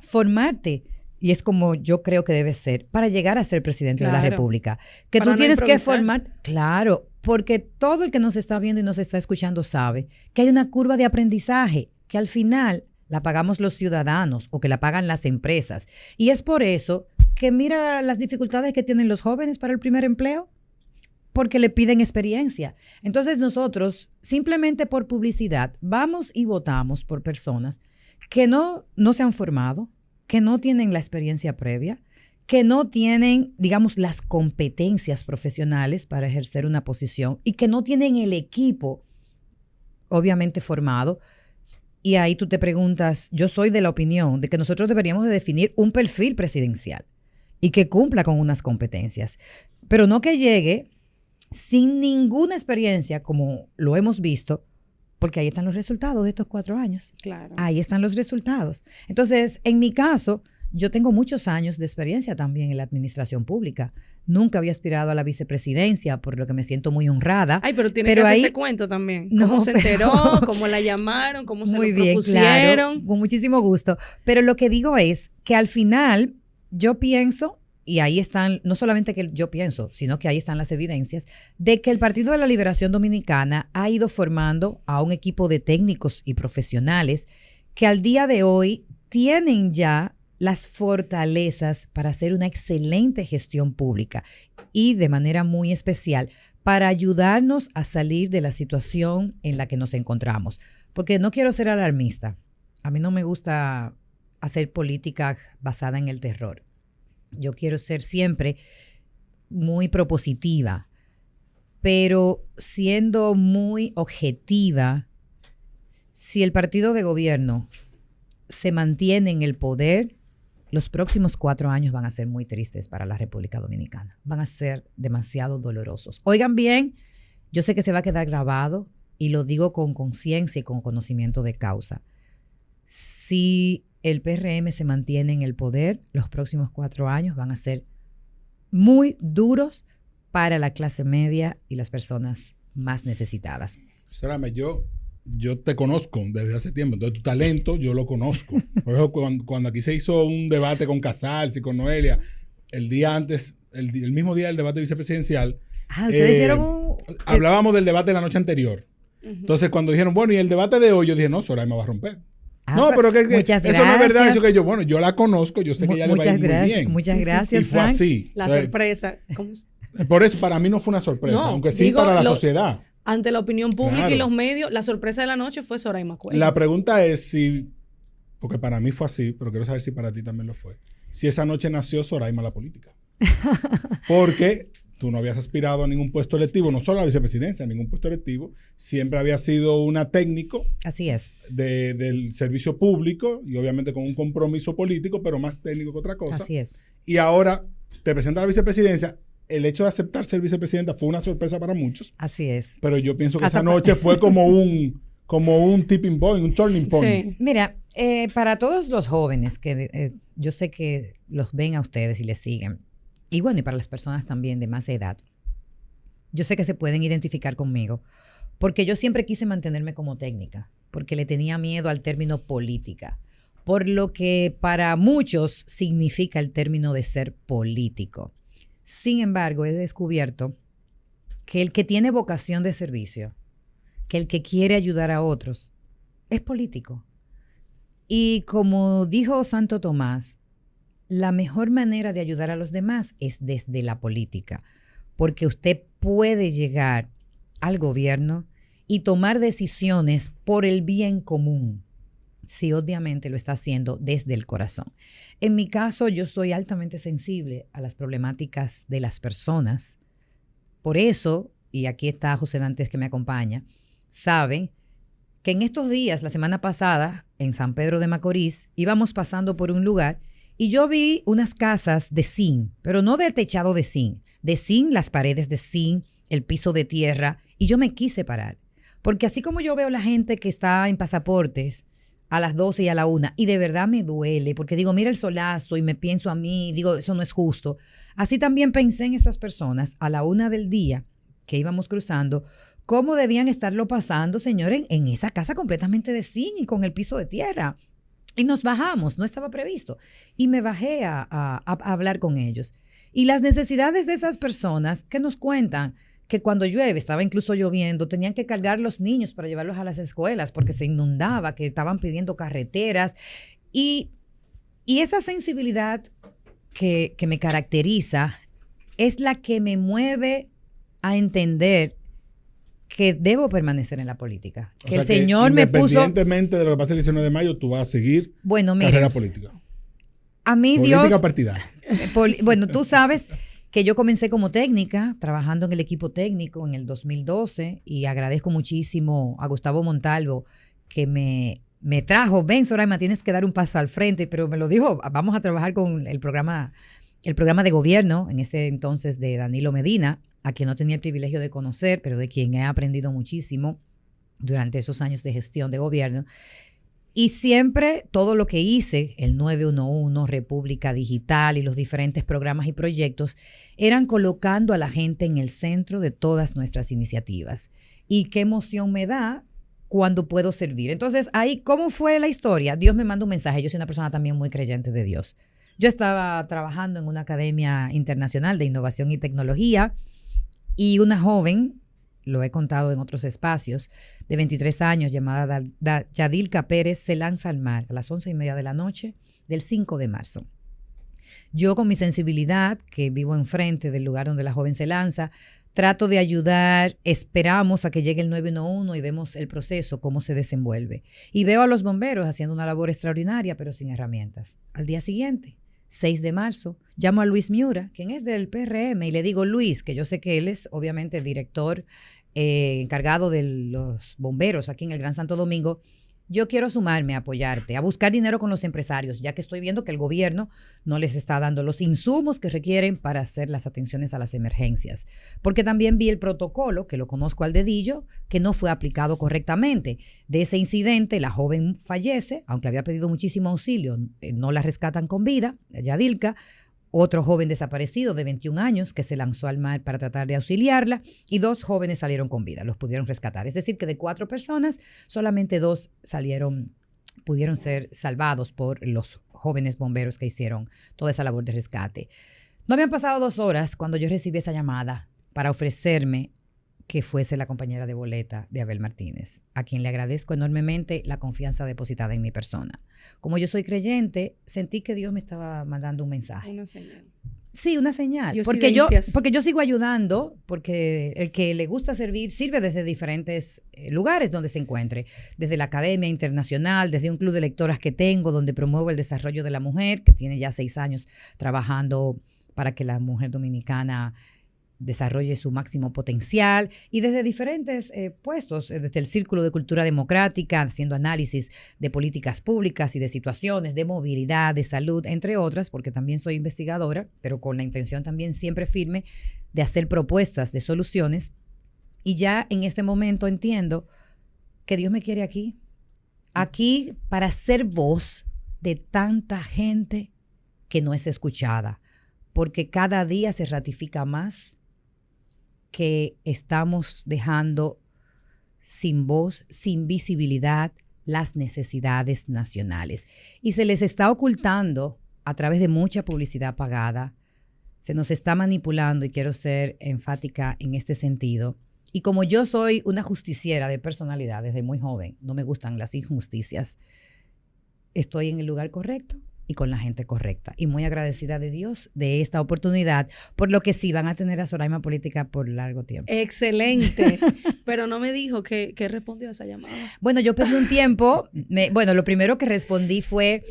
formarte, y es como yo creo que debe ser, para llegar a ser presidente de la República. Que para tú tienes que formar, claro, porque todo el que nos está viendo y nos está escuchando sabe que hay una curva de aprendizaje que al final la pagamos los ciudadanos o que la pagan las empresas. Y es por eso que mira las dificultades que tienen los jóvenes para el primer empleo, porque le piden experiencia. Entonces nosotros, simplemente por publicidad, vamos y votamos por personas que no se han formado, que no tienen la experiencia previa, que no tienen, digamos, las competencias profesionales para ejercer una posición y que no tienen el equipo, obviamente, formado. Y ahí tú te preguntas, yo soy de la opinión de que nosotros deberíamos de definir un perfil presidencial y que cumpla con unas competencias, pero no que llegue sin ninguna experiencia, como lo hemos visto, porque ahí están los resultados de estos 4 años. Claro. Ahí están los resultados. Entonces, en mi caso, yo tengo muchos años de experiencia también en la administración pública. Nunca había aspirado a la vicepresidencia, por lo que me siento muy honrada. Ay, pero tiene que hacer ese cuento también. ¿Cómo se enteró? ¿Cómo la llamaron? ¿Cómo se lo propusieron? Claro, con muchísimo gusto. Pero lo que digo es que al final yo pienso, y ahí están, no solamente que yo pienso, sino que ahí están las evidencias, de que el Partido de la Liberación Dominicana ha ido formando a un equipo de técnicos y profesionales que al día de hoy tienen ya las fortalezas para hacer una excelente gestión pública y de manera muy especial para ayudarnos a salir de la situación en la que nos encontramos. Porque no quiero ser alarmista. A mí no me gusta hacer política basada en el terror. Yo quiero ser siempre muy propositiva, pero siendo muy objetiva. Si el partido de gobierno se mantiene en el poder, los próximos 4 años van a ser muy tristes para la República Dominicana. Van a ser demasiado dolorosos. Oigan bien, yo sé que se va a quedar grabado y lo digo con conciencia y con conocimiento de causa. Si el PRM se mantiene en el poder, los próximos 4 años van a ser muy duros para la clase media y las personas más necesitadas. Sorayma, yo te conozco desde hace tiempo, entonces tu talento yo lo conozco. Por eso cuando aquí se hizo un debate con Casals y con Noelia, el día antes, el mismo día del debate vicepresidencial, ustedes hicieron un... hablábamos del debate de la noche anterior. Entonces cuando dijeron, bueno, y el debate de hoy, yo dije, no, Sorayma va a romper. No, pero que eso no es verdad, eso que yo, yo la conozco, yo sé que ella le va a ir muy bien. Muchas gracias, y fue Frank. así. La sorpresa. Por eso para mí no fue una sorpresa, No, aunque sí para la sociedad. Ante la opinión pública y los medios, la sorpresa de la noche fue Sorayma Cuellar. La pregunta es si, porque para mí fue así, pero quiero saber si para ti también lo fue, si esa noche nació Sorayma la política. Porque tú no habías aspirado a ningún puesto electivo, no solo a la vicepresidencia, a ningún puesto electivo. Siempre había sido una técnico. Así es. Del servicio público y obviamente con un compromiso político, pero más técnico que otra cosa. Así es. Y ahora te presenta a la vicepresidencia. El hecho de aceptar ser vicepresidenta fue una sorpresa para muchos. Así es. Pero yo pienso que esa noche fue como un tipping point, un turning point. Sí. Mira, para todos los jóvenes que yo sé que los ven a ustedes y les siguen, y bueno, y para las personas también de más edad, yo sé que se pueden identificar conmigo, porque yo siempre quise mantenerme como técnica, porque le tenía miedo al término política, por lo que para muchos significa el término de ser político. Sin embargo, he descubierto que el que tiene vocación de servicio, que el que quiere ayudar a otros, es político. Y como dijo Santo Tomás, la mejor manera de ayudar a los demás es desde la política, porque usted puede llegar al gobierno y tomar decisiones por el bien común, si obviamente lo está haciendo desde el corazón. En mi caso, yo soy altamente sensible a las problemáticas de las personas. Por eso, y aquí está José Dantes que me acompaña, saben que en estos días, la semana pasada, en San Pedro de Macorís, íbamos pasando por un lugar y yo vi unas casas de zinc, pero no de techado de zinc, las paredes de zinc, el piso de tierra, y yo me quise parar. Porque así como yo veo la gente que está en pasaportes a las 12 y a la 1, y de verdad me duele, porque digo, mira el solazo, y me pienso a mí, digo, eso no es justo. Así también pensé en esas personas a la 1 del día que íbamos cruzando, cómo debían estarlo pasando, señores, en esa casa completamente de zinc y con el piso de tierra. Y nos bajamos, no estaba previsto. Y me bajé a hablar con ellos. Y las necesidades de esas personas que nos cuentan que cuando llueve, estaba incluso lloviendo, tenían que cargar los niños para llevarlos a las escuelas porque se inundaba, que estaban pidiendo carreteras. Y esa sensibilidad que me caracteriza es la que me mueve a entender que debo permanecer en la política. Que el Señor me puso... Independientemente de lo que pase el 19 de mayo, tú vas a seguir carrera política. A mí política Dios... partidaria. Bueno, tú sabes que yo comencé como técnica, trabajando en el equipo técnico en el 2012, y agradezco muchísimo a Gustavo Montalvo que me trajo, ven Sorayma, tienes que dar un paso al frente, pero me lo dijo, vamos a trabajar con el programa de gobierno, en ese entonces de Danilo Medina, a quien no tenía el privilegio de conocer, pero de quien he aprendido muchísimo durante esos años de gestión de gobierno. Y siempre todo lo que hice, el 911, República Digital y los diferentes programas y proyectos, eran colocando a la gente en el centro de todas nuestras iniciativas. Y qué emoción me da cuando puedo servir. Entonces, ahí, ¿cómo fue la historia? Dios me manda un mensaje. Yo soy una persona también muy creyente de Dios. Yo estaba trabajando en una academia internacional de innovación y tecnología, y una joven, lo he contado en otros espacios, de 23 años, llamada Yadilka Pérez, se lanza al mar a las 11:30 de la noche del 5 de marzo. Yo, con mi sensibilidad, que vivo enfrente del lugar donde la joven se lanza, trato de ayudar, esperamos a que llegue el 911 y vemos el proceso, cómo se desenvuelve. Y veo a los bomberos haciendo una labor extraordinaria, pero sin herramientas. Al día siguiente, 6 de marzo, llamo a Luis Miura, quien es del PRM, y le digo, Luis, que yo sé que él es obviamente el director encargado de los bomberos aquí en el Gran Santo Domingo, yo quiero sumarme a apoyarte, a buscar dinero con los empresarios, ya que estoy viendo que el gobierno no les está dando los insumos que requieren para hacer las atenciones a las emergencias. Porque también vi el protocolo, que lo conozco al dedillo, que no fue aplicado correctamente. De ese incidente, la joven fallece, aunque había pedido muchísimo auxilio, no la rescatan con vida, Yadilka. otro joven desaparecido de 21 años que se lanzó al mar para tratar de auxiliarla y 2 jóvenes salieron con vida, los pudieron rescatar. Es decir, que de 4 personas, solamente 2 pudieron ser salvados por los jóvenes bomberos que hicieron toda esa labor de rescate. No habían pasado 2 horas cuando yo recibí esa llamada para ofrecerme que fuese la compañera de boleta de Abel Martínez, a quien le agradezco enormemente la confianza depositada en mi persona. Como yo soy creyente, sentí que Dios me estaba mandando un mensaje. Una señal. Sí, una señal. Porque yo sigo ayudando, porque el que le gusta servir sirve desde diferentes lugares donde se encuentre. Desde la Academia Internacional, desde un club de lectoras que tengo, donde promuevo el desarrollo de la mujer, que tiene ya 6 años trabajando para que la mujer dominicana desarrolle su máximo potencial, y desde diferentes puestos, desde el Círculo de Cultura Democrática, haciendo análisis de políticas públicas y de situaciones de movilidad, de salud, entre otras, porque también soy investigadora, pero con la intención también siempre firme de hacer propuestas de soluciones. Y ya en este momento entiendo que Dios me quiere aquí para ser voz de tanta gente que no es escuchada, porque cada día se ratifica más que estamos dejando sin voz, sin visibilidad, las necesidades nacionales. Y se les está ocultando a través de mucha publicidad pagada, se nos está manipulando, y quiero ser enfática en este sentido. Y como yo soy una justiciera de personalidad desde muy joven, no me gustan las injusticias, estoy en el lugar correcto y con la gente correcta. Y muy agradecida de Dios de esta oportunidad, por lo que sí van a tener a Soraima Política por largo tiempo. Excelente. Pero no me dijo que respondió a esa llamada. Bueno, yo pedí un tiempo. Lo primero que respondí fue,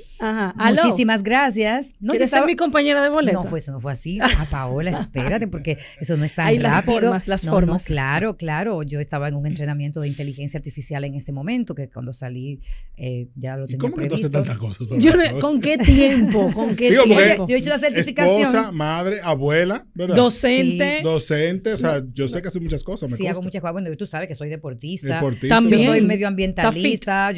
muchísimas gracias. No, ¿Quieres ser mi compañera de boleta? No, eso no fue así. Paola, espérate, porque eso no es tan Hay rápido. Las formas. No, claro. Yo estaba en un entrenamiento de inteligencia artificial en ese momento, que cuando salí ya lo tenía ¿Cómo previsto. que tú haces tantas cosas? ¿Con qué tiempo? ¿Con qué tiempo? Yo he hecho la certificación. Esposa, madre, abuela, ¿verdad? Docente. Sí. Docente, o sea, yo sé que hace muchas cosas. Sí, hago muchas cosas. Bueno, tú sabes que soy deportista. También. Yo soy medioambientalista.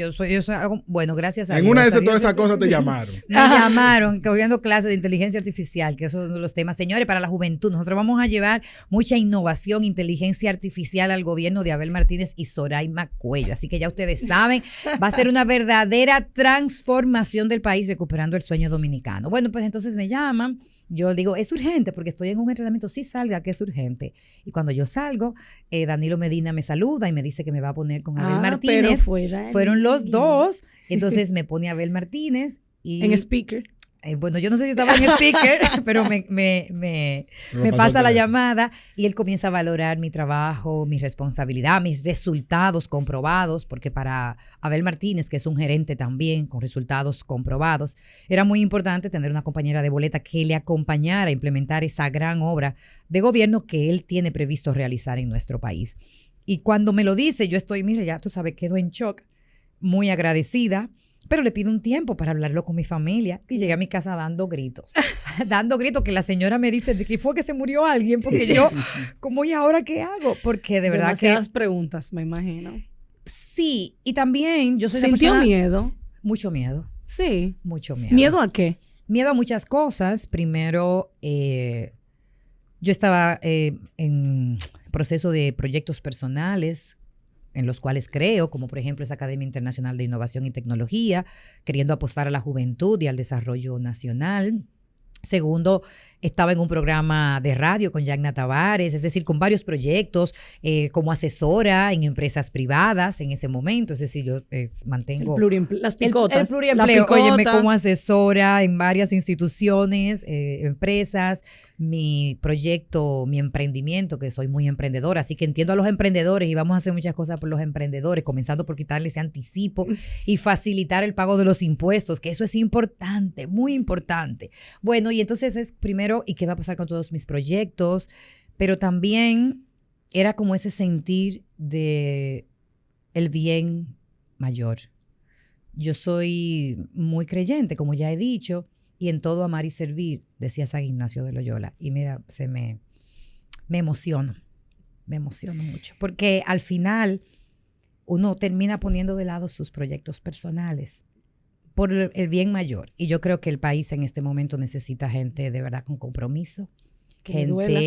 Bueno, gracias a Dios. En una de todas esas cosas te llamaron. Me llamaron, cogiendo clases de inteligencia artificial, que esos son los temas. Señores, para la juventud, nosotros vamos a llevar mucha innovación, inteligencia artificial al gobierno de Abel Martínez y Soraima Cuello. Así que ya ustedes saben, va a ser una verdadera transformación del país, recuperando el sueño dominicano. Bueno, pues entonces me llaman. Yo digo, es urgente porque estoy en un entrenamiento. Sí, salga, que es urgente. Y cuando yo salgo, Danilo Medina me saluda y me dice que me va a poner con Abel Martínez. Pero fueron los dos. Entonces me pone Abel Martínez. Y, en speaker. Bueno, yo no sé si estaba en speaker, pero me pasa la llamada y él comienza a valorar mi trabajo, mi responsabilidad, mis resultados comprobados, porque para Abel Martínez, que es un gerente también con resultados comprobados, era muy importante tener una compañera de boleta que le acompañara a implementar esa gran obra de gobierno que él tiene previsto realizar en nuestro país. Y cuando me lo dice, yo estoy, mire, ya tú sabes, quedo en shock, muy agradecida. Pero le pido un tiempo para hablarlo con mi familia y llegué a mi casa dando gritos. Dando gritos que la señora me dice de que fue que se murió alguien, porque yo, ¿cómo y ahora qué hago? Porque de verdad demasiadas preguntas, me imagino. Sí, y también yo soy una ¿Sintió persona... miedo? Mucho miedo. Sí. Mucho miedo. ¿Miedo a qué? Miedo a muchas cosas. Primero, yo estaba en proceso de proyectos personales en los cuales creo, como por ejemplo esa Academia Internacional de Innovación y Tecnología, queriendo apostar a la juventud y al desarrollo nacional. Segundo, estaba en un programa de radio con Yagna Tavares, es decir, con varios proyectos como asesora en empresas privadas en ese momento. Es decir, yo mantengo las picotas. El pluriempleo. Óyeme, como asesora en varias instituciones, empresas, mi proyecto, mi emprendimiento, que soy muy emprendedora, así que entiendo a los emprendedores y vamos a hacer muchas cosas por los emprendedores, comenzando por quitarle ese anticipo y facilitar el pago de los impuestos, que eso es importante, muy importante. Bueno, y entonces es primero, ¿y qué va a pasar con todos mis proyectos? Pero también era como ese sentir de el bien mayor. Yo soy muy creyente, como ya he dicho, y en todo amar y servir, decía San Ignacio de Loyola. Y mira, me emociono mucho, porque al final uno termina poniendo de lado sus proyectos personales por el bien mayor. Y yo creo que el país en este momento necesita gente de verdad con compromiso. Que le duela.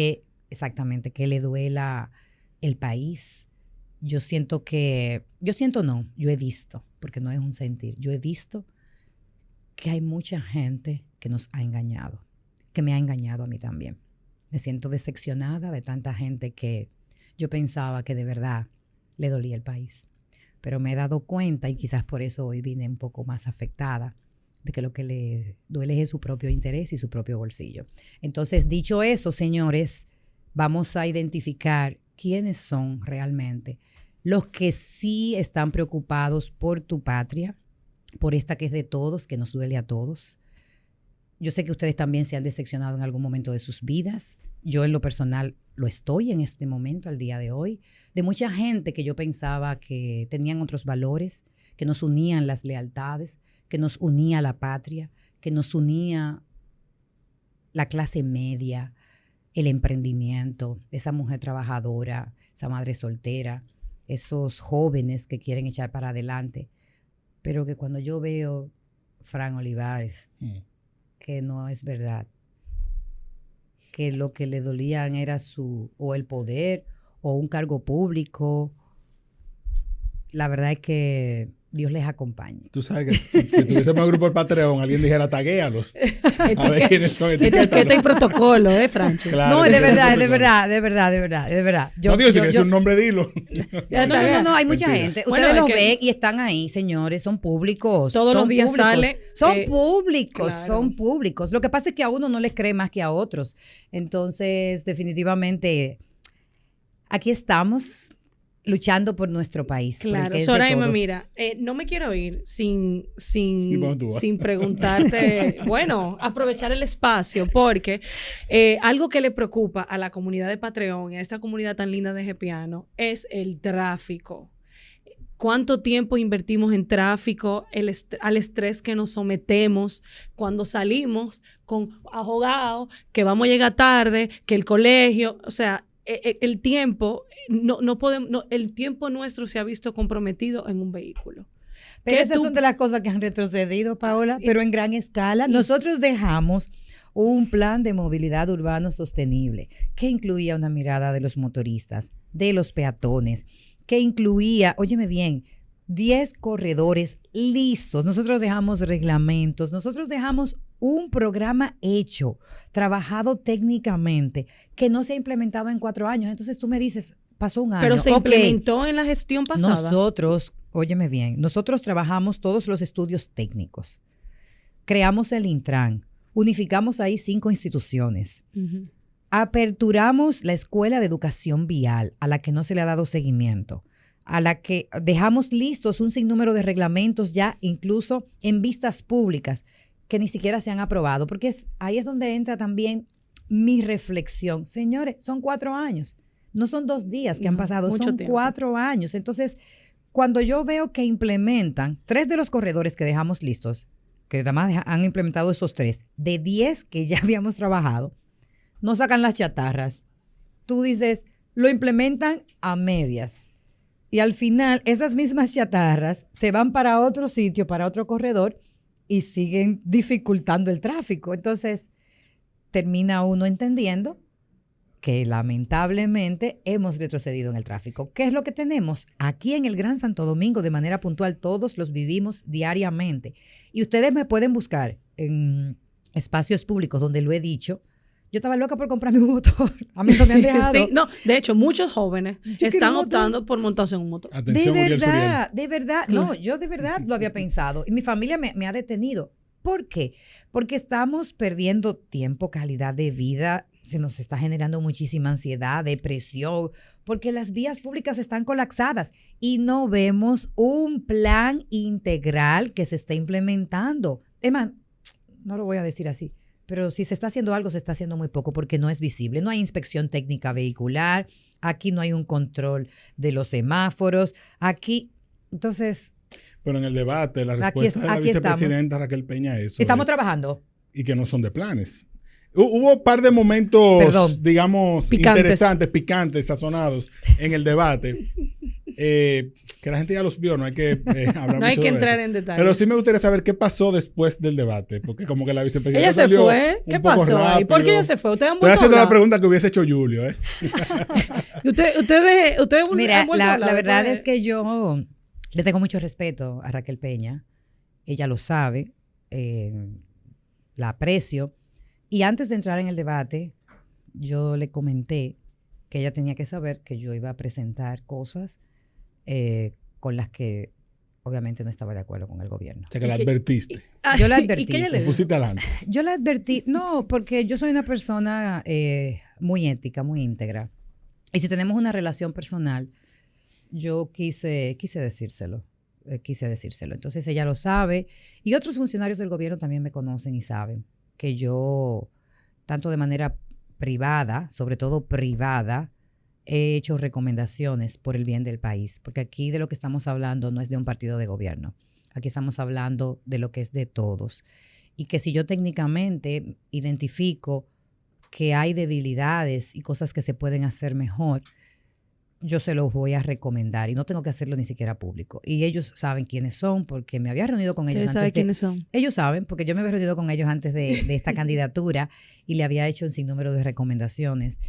Exactamente, que le duela el país. Yo he visto, porque no es un sentir, yo he visto que hay mucha gente que nos ha engañado, que me ha engañado a mí también. Me siento decepcionada de tanta gente que yo pensaba que de verdad le dolía el país. Pero me he dado cuenta, y quizás por eso hoy vine un poco más afectada, de que lo que le duele es su propio interés y su propio bolsillo. Entonces, dicho eso, señores, vamos a identificar quiénes son realmente los que sí están preocupados por tu patria, por esta que es de todos, que nos duele a todos. Yo sé que ustedes también se han decepcionado en algún momento de sus vidas. Yo en lo personal lo estoy en este momento, al día de hoy, de mucha gente que yo pensaba que tenían otros valores, que nos unían las lealtades, que nos unía la patria, que nos unía la clase media, el emprendimiento, esa mujer trabajadora, esa madre soltera, esos jóvenes que quieren echar para adelante. Pero que cuando yo veo Fran Olivares, que no es verdad, que lo que le dolían era o el poder o un cargo público, la verdad es que Dios les acompañe. Tú sabes que si tuviésemos un grupo de Patreon, alguien dijera taguéalos. A ver quiénes son. Etiqueta y protocolo, Franchi. Claro, no, es de verdad. No, Dios, si es un nombre, dilo. No, hay mucha gente. Ustedes los ven y están ahí, señores, son públicos. Todos los días sale. Son públicos, claro. son públicos. Lo que pasa es que a uno no les cree más que a otros. Entonces, definitivamente, aquí estamos luchando por nuestro país. Claro, Soraima, mira, no me quiero ir sin preguntarte, bueno, aprovechar el espacio, porque algo que le preocupa a la comunidad de Patreon y a esta comunidad tan linda de Gepiano es el tráfico. ¿Cuánto tiempo invertimos en tráfico, al estrés que nos sometemos cuando salimos con ahogados, que vamos a llegar tarde, que el colegio, o sea, el tiempo, el tiempo nuestro se ha visto comprometido en un vehículo. Pero esas son de las cosas que han retrocedido, Paola, pero en gran escala. Nosotros dejamos un plan de movilidad urbano sostenible que incluía una mirada de los motoristas, de los peatones, que incluía, óyeme bien, 10 corredores listos. Nosotros dejamos reglamentos, nosotros dejamos un programa hecho, trabajado técnicamente, que no se ha implementado en 4 años. Entonces tú me dices, pasó un año. Pero se implementó en la gestión pasada. Nosotros, óyeme bien, nosotros trabajamos todos los estudios técnicos. Creamos el Intran, unificamos ahí 5 instituciones. Uh-huh. Aperturamos la Escuela de Educación Vial, a la que no se le ha dado seguimiento, a la que dejamos listos un sinnúmero de reglamentos ya incluso en vistas públicas que ni siquiera se han aprobado, porque ahí es donde entra también mi reflexión. Señores, son 4 años, no son 2 días que han pasado, son 4 años. Entonces, cuando yo veo que implementan 3 de los corredores que dejamos listos, que además han implementado esos 3, de 10 que ya habíamos trabajado, no sacan las chatarras. Tú dices, lo implementan a medias. Y al final, esas mismas chatarras se van para otro sitio, para otro corredor, y siguen dificultando el tráfico. Entonces, termina uno entendiendo que lamentablemente hemos retrocedido en el tráfico. ¿Qué es lo que tenemos? Aquí en el Gran Santo Domingo, de manera puntual, todos los vivimos diariamente. Y ustedes me pueden buscar en espacios públicos donde lo he dicho. Yo estaba loca por comprarme un motor. A mí no me han dejado. Sí, no, de hecho, muchos jóvenes están optando por montarse en un motor. Atención, de verdad. No, yo de verdad lo había pensado. Y mi familia me ha detenido. ¿Por qué? Porque estamos perdiendo tiempo, calidad de vida. Se nos está generando muchísima ansiedad, depresión, porque las vías públicas están colapsadas y no vemos un plan integral que se esté implementando. Emma, no lo voy a decir así, pero si se está haciendo algo, se está haciendo muy poco porque no es visible. No hay inspección técnica vehicular, aquí no hay un control de los semáforos, aquí, entonces... Pero en el debate, la respuesta de la vicepresidenta Raquel Peña es... Estamos trabajando. Y que no son de planes. Hubo un par de momentos, digamos, interesantes, picantes, sazonados en el debate. Que que la gente ya los vio, no hay que hablar No hay mucho que de entrar eso. en detalles. Pero sí me gustaría saber qué pasó después del debate, porque como que la vicepresidenta Ella se salió fue. un ¿Qué poco pasó ahí? ¿Por qué rápido. ella se fue? ¿Ustedes han Estoy vuelto a haciendo la hablar? pregunta que hubiese hecho Julio, ¿eh? Ustedes Mira, han vuelto a hablar la verdad después es que yo le tengo mucho respeto a Raquel Peña. Ella lo sabe, la aprecio. Y antes de entrar en el debate, yo le comenté que ella tenía que saber que yo iba a presentar cosas con las que obviamente no estaba de acuerdo con el gobierno. O sea, que la advertiste. Yo la ¿Y advertí. qué ella le Te dijo? pusiste adelante. Yo la advertí, no, porque yo soy una persona muy ética, muy íntegra. Y si tenemos una relación personal, yo quise decírselo. Quise decírselo. Entonces ella lo sabe. Y otros funcionarios del gobierno también me conocen y saben que yo, tanto de manera privada, sobre todo privada, he hecho recomendaciones por el bien del país. Porque aquí de lo que estamos hablando no es de un partido de gobierno. Aquí estamos hablando de lo que es de todos. Y que si yo técnicamente identifico que hay debilidades y cosas que se pueden hacer mejor, yo se los voy a recomendar y no tengo que hacerlo ni siquiera público. Y ellos saben quiénes son porque me había reunido con ellos ¿Ustedes antes saben de... quiénes son? Ellos saben porque yo me había reunido con ellos antes de esta candidatura y le había hecho un sinnúmero de recomendaciones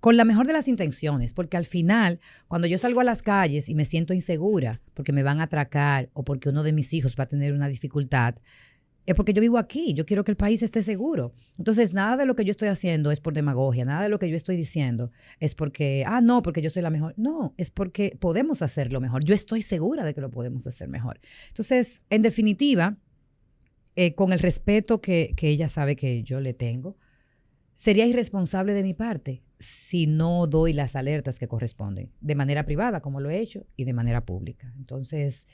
con la mejor de las intenciones, porque al final, cuando yo salgo a las calles y me siento insegura porque me van a atracar o porque uno de mis hijos va a tener una dificultad, es porque yo vivo aquí, yo quiero que el país esté seguro. Entonces, nada de lo que yo estoy haciendo es por demagogia, nada de lo que yo estoy diciendo es porque, no, porque yo soy la mejor. No, es porque podemos hacerlo mejor. Yo estoy segura de que lo podemos hacer mejor. Entonces, en definitiva, con el respeto que ella sabe que yo le tengo, sería irresponsable de mi parte si no doy las alertas que corresponden, de manera privada, como lo he hecho, y de manera pública. Entonces,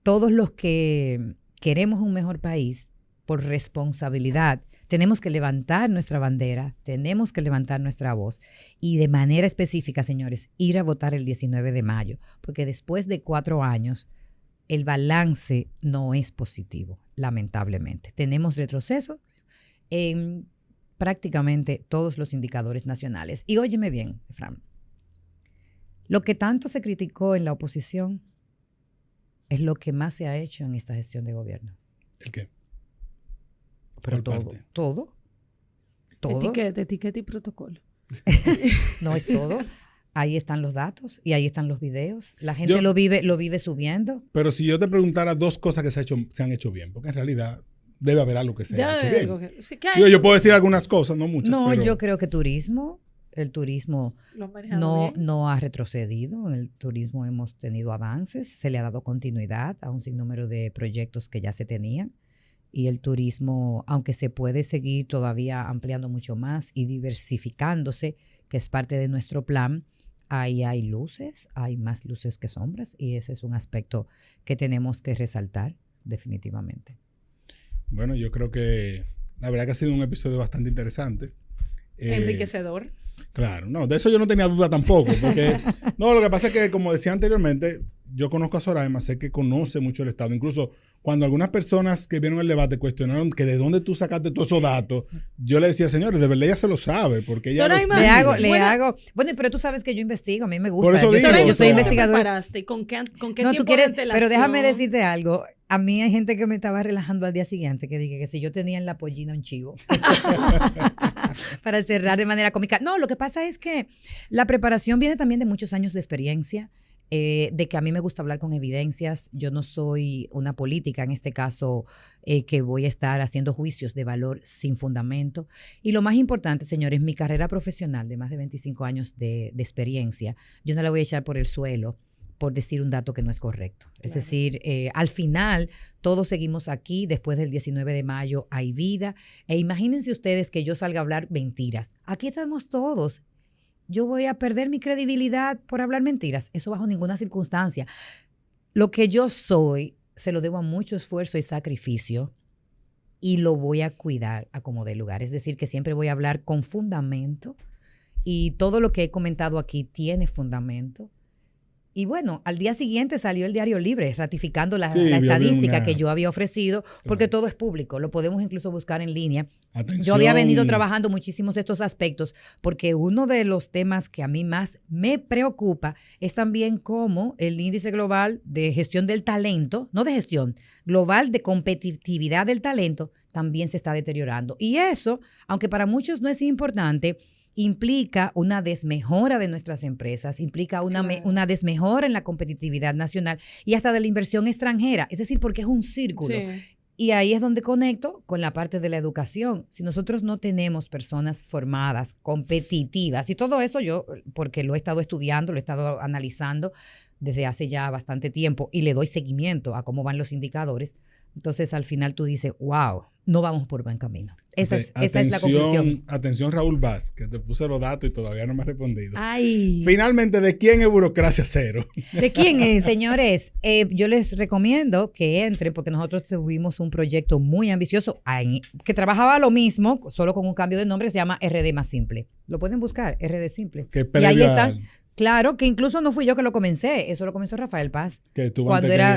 todos los que queremos un mejor país, por responsabilidad, tenemos que levantar nuestra bandera, tenemos que levantar nuestra voz y de manera específica, señores, ir a votar el 19 de mayo, porque después de 4 años, el balance no es positivo, lamentablemente. Tenemos retrocesos en prácticamente todos los indicadores nacionales. Y óyeme bien, Fran, lo que tanto se criticó en la oposición es lo que más se ha hecho en esta gestión de gobierno. ¿El qué? Pero todo. Etiqueta y protocolo. No es todo. Ahí están los datos y ahí están los videos. La gente lo vive subiendo. Pero si yo te preguntara 2 cosas que se han hecho bien, porque en realidad debe haber algo que se haya hecho bien. Yo puedo decir algunas cosas, no muchas. No, pero... yo creo que el turismo no ha retrocedido. En el turismo hemos tenido avances, se le ha dado continuidad a un sinnúmero de proyectos que ya se tenían. Y el turismo, aunque se puede seguir todavía ampliando mucho más y diversificándose, que es parte de nuestro plan, ahí hay luces, hay más luces que sombras y ese es un aspecto que tenemos que resaltar definitivamente. Bueno, yo creo que la verdad que ha sido un episodio bastante interesante. Enriquecedor. Claro, no, de eso yo no tenía duda tampoco, porque no, lo que pasa es que, como decía anteriormente, yo conozco a Soraima, sé que conoce mucho el Estado. Incluso cuando algunas personas que vieron el debate cuestionaron que de dónde tú sacaste todos esos datos, yo le decía, señores, de verdad ella se lo sabe, porque ella Soraima, le hago. Bueno, pero tú sabes que yo investigo, a mí me gusta. Por eso digo, yo soy investigadora. ¿Te preparaste? ¿Con qué No, tiempo tú quieres, de antelación? pero déjame decirte algo. A mí hay gente que me estaba relajando al día siguiente, que dije que si yo tenía en la pollina un chivo. Para cerrar de manera cómica. No, lo que pasa es que la preparación viene también de muchos años de experiencia, de que a mí me gusta hablar con evidencias. Yo no soy una política, en este caso, que voy a estar haciendo juicios de valor sin fundamento. Y lo más importante, señores, mi carrera profesional de más de 25 años de experiencia, yo no la voy a echar por el suelo por decir un dato que no es correcto. Claro. Es decir, al final, todos seguimos aquí, después del 19 de mayo hay vida, e imagínense ustedes que yo salga a hablar mentiras. Aquí estamos todos. Yo voy a perder mi credibilidad por hablar mentiras. Eso bajo ninguna circunstancia. Lo que yo soy, se lo debo a mucho esfuerzo y sacrificio, y lo voy a cuidar a como dé lugar. Es decir, que siempre voy a hablar con fundamento, y todo lo que he comentado aquí tiene fundamento. Y bueno, al día siguiente salió el Diario Libre ratificando la Sí, estadística que yo había ofrecido, porque todo es público, lo podemos incluso buscar en línea. Atención. Yo había venido trabajando muchísimos de estos aspectos, porque uno de los temas que a mí más me preocupa es también cómo el índice global de gestión del talento, no de gestión, global de competitividad del talento, también se está deteriorando. Y eso, aunque para muchos no es importante, implica una desmejora de nuestras empresas, implica una desmejora en la competitividad nacional y hasta de la inversión extranjera, es decir, porque es un círculo. Sí. Y ahí es donde conecto con la parte de la educación. Si nosotros no tenemos personas formadas, competitivas, y todo eso yo, porque lo he estado estudiando, lo he estado analizando desde hace ya bastante tiempo y le doy seguimiento a cómo van los indicadores, entonces al final tú dices, wow, no vamos por buen camino. Esa es la conclusión. Atención, Raúl Vaz, que te puse los datos y todavía no me ha respondido. Ay. Finalmente, ¿de quién es Burocracia Cero? ¿De quién es? Señores, yo les recomiendo que entren porque nosotros tuvimos un proyecto muy ambicioso que trabajaba lo mismo, solo con un cambio de nombre, se llama RD Más Simple. Lo pueden buscar, RD Simple. Y ahí están. Claro, que incluso no fui yo que lo comencé, eso lo comenzó Rafael Paz,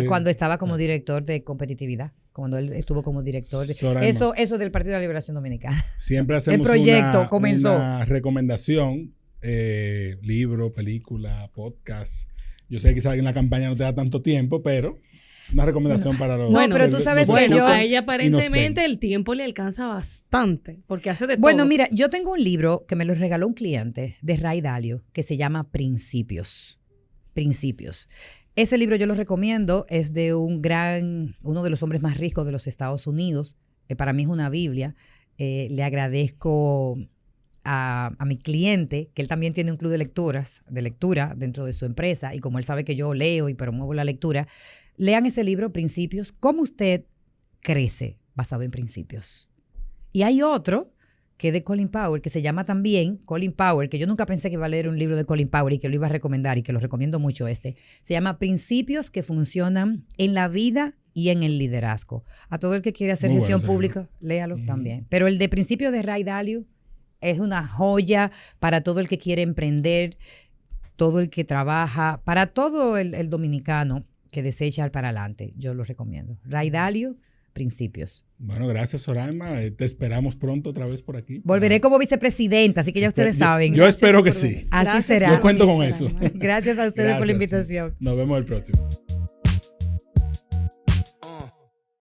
cuando estaba como director de competitividad, cuando él estuvo como director. Eso del Partido de la Liberación Dominicana. Siempre hacemos una recomendación, libro, película, podcast. Yo sé que quizás en la campaña no te da tanto tiempo, pero una recomendación para los... Bueno, pero tú sabes que yo... a ella aparentemente el tiempo le alcanza bastante, porque hace de todo. Bueno, mira, yo tengo un libro que me lo regaló un cliente de Ray Dalio, que se llama Principios. Principios. Ese libro yo lo recomiendo, es de uno de los hombres más ricos de los Estados Unidos. Para mí es una Biblia. Le agradezco a mi cliente, que él también tiene un club de lectura dentro de su empresa, y como él sabe que yo leo y promuevo la lectura, lean ese libro, Principios, cómo usted crece basado en principios. Y hay otro que es de Colin Powell, que se llama también Colin Powell, que yo nunca pensé que iba a leer un libro de Colin Powell y que lo iba a recomendar y que lo recomiendo mucho se llama Principios que funcionan en la vida y en el liderazgo. A todo el que quiere hacer gestión pública, léalo también. Pero el de Principios de Ray Dalio es una joya para todo el que quiere emprender, todo el que trabaja, para todo el dominicano que desea echar para adelante. Yo lo recomiendo. Ray Dalio, Principios. Bueno, gracias, Soraima. Te esperamos pronto otra vez por aquí. Volveré como vicepresidenta, así que ya ustedes saben. Yo espero que sí. Así será. Yo cuento con eso. Gracias a ustedes por la invitación. Nos vemos el próximo.